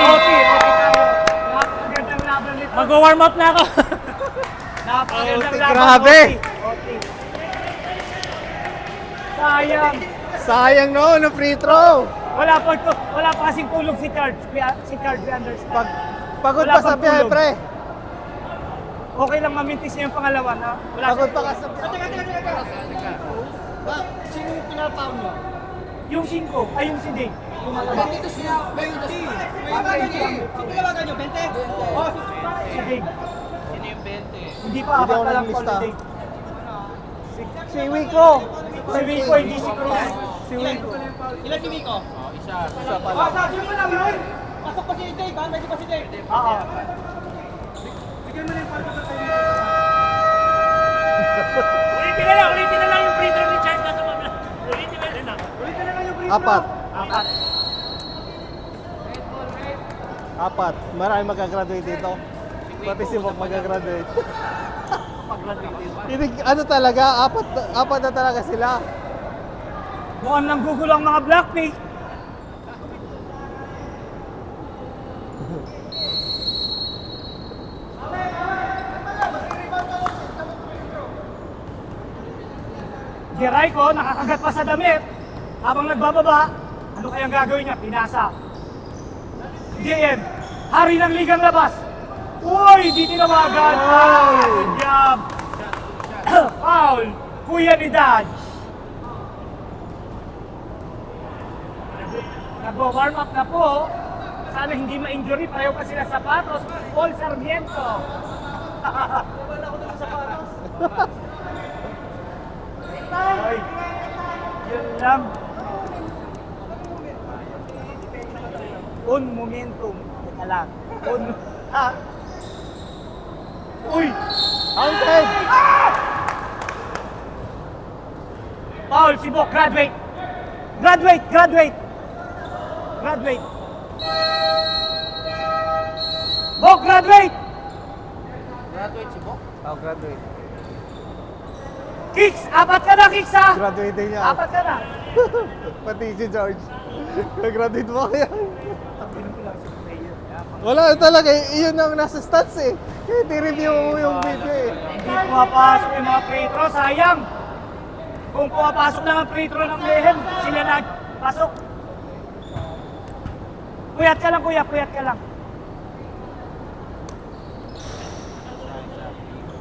Napakagandang laban nito. Mag-warm up na ako. Napakagandang OT, laban. grabe. OT. Sayang. Sayang no, na free throw. Wala pa kasing tulog si Card. Si Card, we understand. Pagod Wala pa sa pang biyahe, tulog. pre. Okay lang mamintis niya yung pangalawa na. Wala Pagod siyang pa ka tulog. sa biyahe. Ba, sino yung pinapound mo? Yung 5, ay yung si Dave. Yung mataba. Dito siya, 20! 20! Sino lawagan nyo, 20? Oh, Si Dave. sino yung 20? Hindi pa Hindi apat ako pa lang naglista. call ni Dave. Si Wiko. Si Vico, hindi si Cruz. Si Wiko. Ilan si Miko? Isa pa lang. Sabi mo lang yun! Pasok pa si Dave, ha? Pwede pa si Dave? Oo. Ulitin na lang yung free throw ni Chad na sumabla. Ulitin na lang. Apat. Apat. Apat. Marami magagraduate dito. Pati si Mok magagraduate. Hindi, ano talaga, apat na talaga sila. Mukhang nanggugulo ang mga Blackpink. Geray ko, nakakagat pa sa damit. Habang nagbababa, ano kayang gagawin niya? Pinasa. JM, hari ng ligang labas. Uy, di tinawagan. Good job. Foul. Kuya ni Dad. Nagbo-warm up na po. Sana hindi ma-injury. Pareho pa sila sapatos. Paul Sarmiento. Wala ko sa sapatos. Ay, yun lang. Un momentum. Teka lang. Uy! Counted! Paul, si Bok, graduate! Graduate! Graduate! Graduate! Bok, graduate! Graduate si Bok. Oh, graduate. Kicks! Apat ka na, Kicks ha! Graduate din niya. Apat ka na! Pati si George. Graduate mo kaya. Wala talaga, iyon ang nasa stats eh. Kaya i-review mo yung video eh. Hindi pumapasok yung mga free throw, sayang! Kung pumapasok lang ang free throw ng Mayhem, sila nagpasok. Puyat ka lang, kuya, puyat ka lang.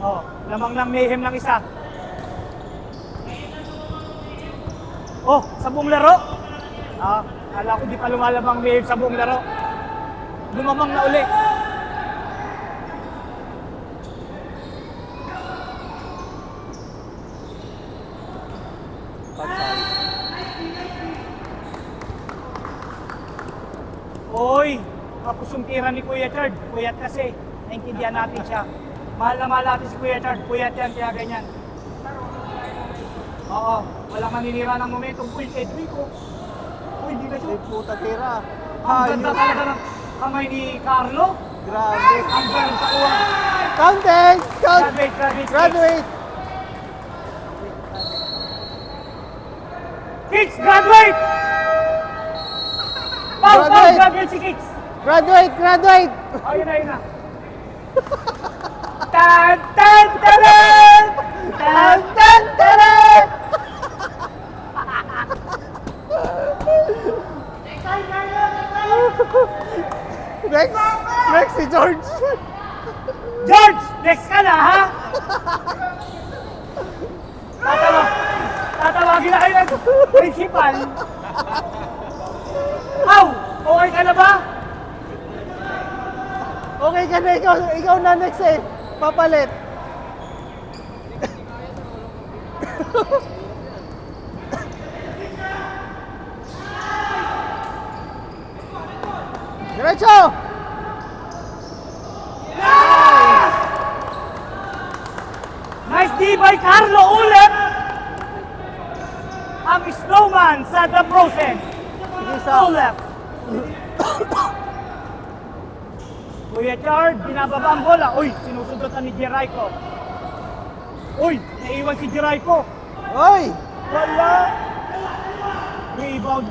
Oh, lamang ng Mayhem ng isa. Oh, sa buong laro? Kala ko di pa lumalabang Mayhem sa buong laro. Lumamang na uli. Oy, tapos yung tira ni Kuya Chard. Puyat kasi. Naintindihan natin siya. Mahal na mahal natin si Kuya Chard. Puyat yan, kaya ganyan. Oo, walang maninira ng momentum. Uy, Edwin ko. Uy, hindi na siya. Ay, puta tira. Ang ganda talaga ng kamay ni Carlo. Grabe. Ang galing sa kuha. Counting! Count! Graduate. Graduate! Kicks, graduate! Pau, Graduate! graduate si Kicks. Graduate! Graduate! Oh, yun na. Tan, tan, taran! Tan, tan, taran! Next! Next si George! George, next ka na, ha? Tatawagin na kayo ng principal. Aw, okay ka na ba? Okay ka na, ikaw na next eh. Papalit. Diretso! Nice D by Carlo ulit. Ang snowman sa The Frozen. Sige sa... Ulep. Kuya Chard, binababa ang bola. Uy, sinusundotan ni Jericho. Uy, naiwan si Jericho. Oy! Wala. Rebound.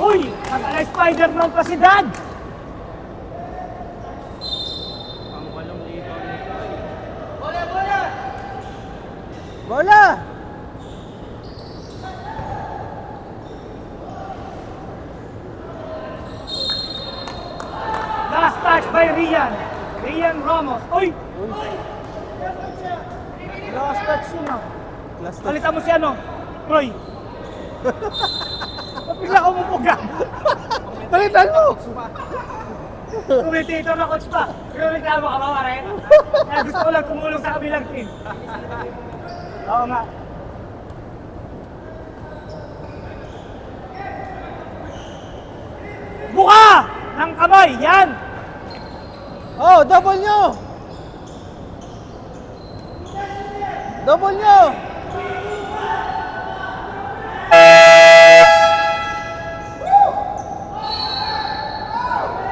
Uy, nag-Spider-Man pa si Dad. Bola! Last touch by Rian. Rian Ramos. Uy! Last touch yun ah. Last touch. Palitan mo si ano? Troy. Bigla ka umupuga. Palitan mo! Commentator na coach pa. Reklamo ka ba, pare? Kaya gusto ko lang tumulong sa kabilang team. Oo nga. Buka! Ng kamay, yan! Oh, double nyo! Double nyo!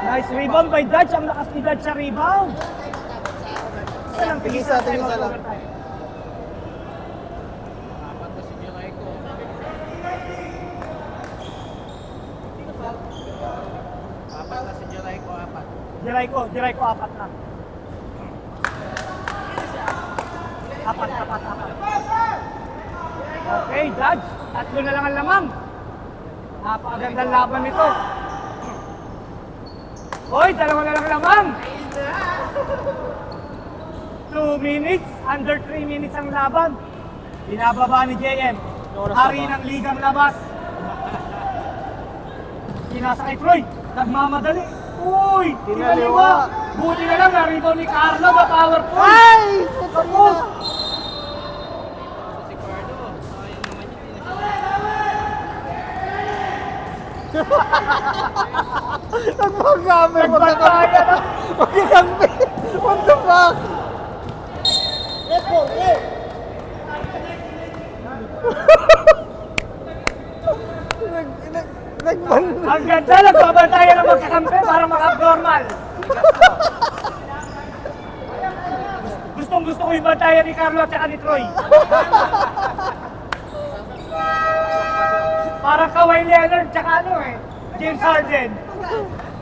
Nice rebound by Dodge. Ang lakas ni Dodge sa rebound. Tigisa lang. Apat na si Jericho. Apat na si Jericho, apat. Jericho, apat na. Apat. Okay, Dodge. Tatlo na lang ang lamang. Napakagandang laban nito. Hoy, dalawa na lang lamang. 2 minutes, under 3 minutes ang laban. Binababa ni JM. Hari ng ligang labas. Kinasa kay Troy. Nagmamadali. Uy, tinaliwa. Buti na lang, na-rebound ni Carlo, ma-powerful. Ay! Tapos, Si Cardo, sayang naman yun. Nagpagkamay! nagbantaya na. Magkakampi! What the fuck? Nagban... Ang ganda, nagbabantayan ng magkakampi para maka-abnormal. Gustong gusto ko yung bantayan ni Carlo at saka ni Troy. Parang Kawhi Leonard tsaka ano eh, James Harden.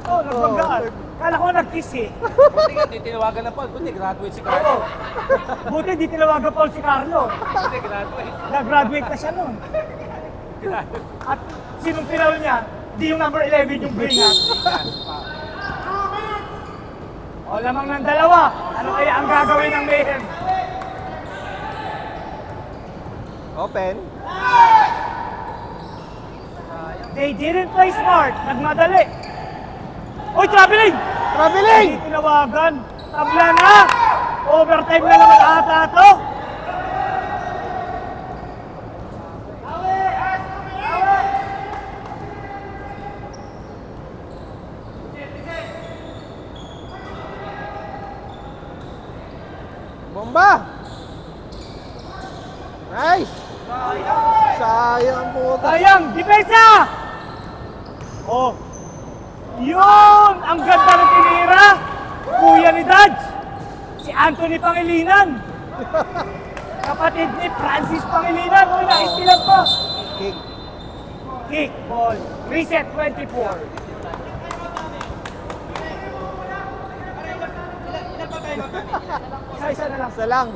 Oh, nagbanggaan. Kala ko nag-kiss eh. Buti nga, di tinawagan na Paul. Buti, graduate si Carlo. Buti di tinawagan Paul si Carlo. Buti, graduate. Nag-graduate na siya nun. At sinong pinaul niya? Di yung number 11 yung bring ha. O lamang ng dalawa. Ano kaya ang gagawin ng Mayhem? Open. They didn't play smart. Nagmadali. Oy, traveling! Traveling! Hindi tinawagan. Tabla na! Overtime na naman ata to. Bomba! Nice! Sayang po. Sayang! Depensa! Oh. Yun! Ang ganda ng tinira! Kuya ni Dodge! Si Anthony Pangilinan! Kapatid ni Francis Pangilinan! Uy, naistilan pa! Kick. Kick, ball. Reset 24. Isa-isa na lang. Isa lang.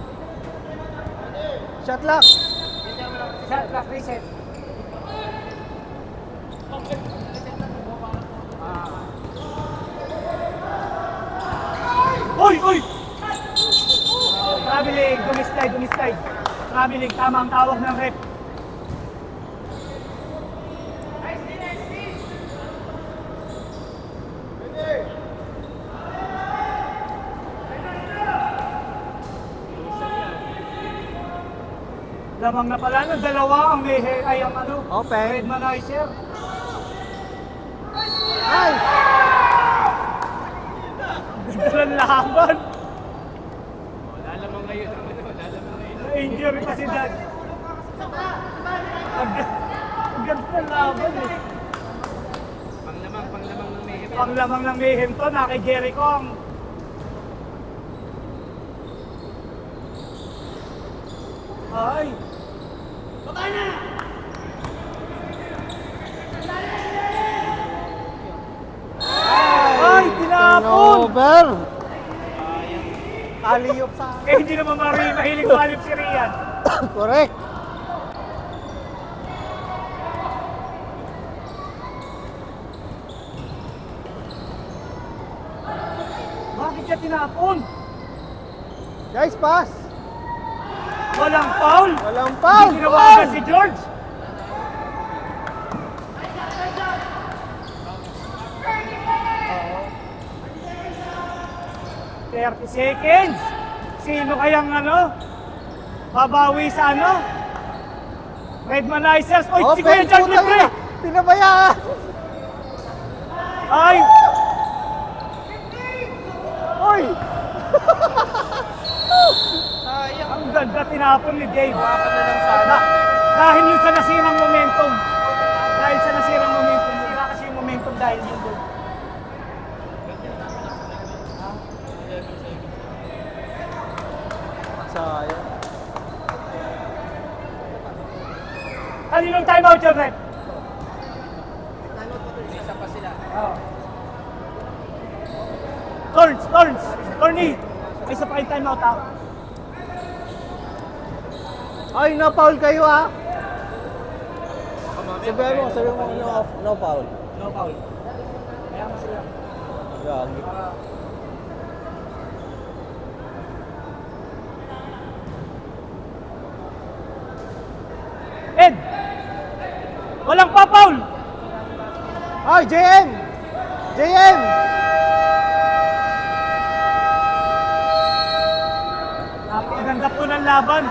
Shot lock. Shot clock reset. Uy! Uy! Traveling, dumislide. Traveling, tama ang tawag ng rep. Lamang na pala ng dalawa ang Mayhem ay ang ano, Open. Redmanizer. Nice! Ganda ng laban. Wala lamang ngayon. Na-injury pa si Dad. Ang ganda ng laban eh. Panglamang ng Mayhem. Panglamang ng Mayhem to, na kay Jericho ang... Ay! Baba na! Ay! Tinapon! Over! Aliyop sa akin. Eh, hindi naman mahilig malip si Rian. Correct. Bakit niya tinapon? Guys, pass. Walang foul! Walang foul. Hindi tinawagan si George! Oo. 30 seconds! Sino kayang ano? Babawi sa ano? Redmanizers! Oy, si Kuya John putang libre! ina. Pinabayaan. Ay! Oy! Ang ganda tinapon ni Dave. Hawakan na lang sana. Dahil yun sa nasirang momentum. Dahil sa nasirang momentum. Sira kasi yung momentum dahil yun doon. Sayang. Kaninong timeout yun, Red? Isa pa sila. Oh. Turns! Turny! Ay, isa pa kayo timeout ha. Ay, na-foul kayo ah. Sabihan mo, no foul. No foul. Kaya mo sila. Gagi. Ed! Walang pa foul! Ay, JM! JM! Napakaganda po ng laban.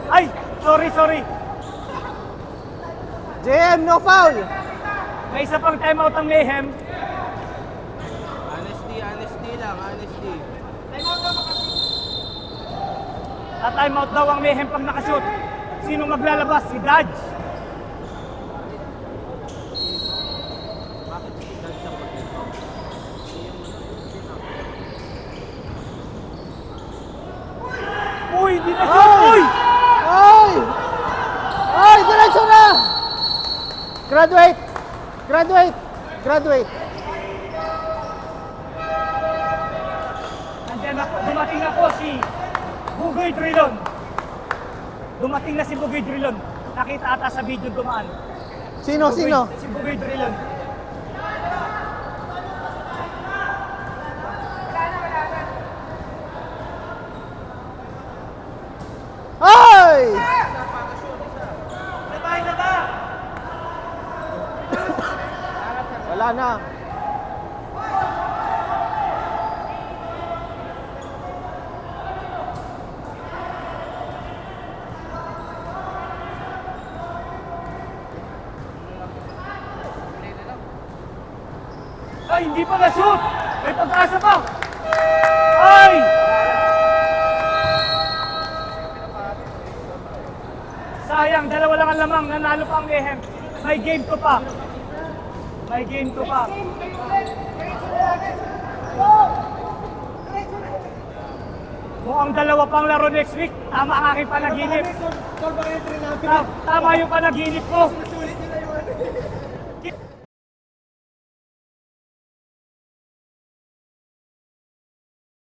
Ay! Sorry. JM, no foul! May isa pang timeout ang Mayhem. Honesty lang, honesty. At timeout daw ang Mayhem pag nakashoot. Sino maglalabas? Si Dodge. Bakit si Dad sa pag-ito? hindi na shoot! Uy! Ay! Ay! Diretso na! Graduate! Graduate! Graduate! Nandiyan na po, dumating na po si Bugoy Drilon. Dumating na si Bugoy Drilon. Nakita ata sa video dumaan. Sino? Sino? Si Bugoy Drilon. Ay! Wala na. Ay, hindi pa na-shoot! May pag-asa pa! Ay! Sayang, dalawa lang ang lamang. Nanalo pa ang Mayhem. May game to pa. May game to pa. Mukhang dalawa pang laro next week. Tama ang aking panaginip. Tama yung panaginip ko.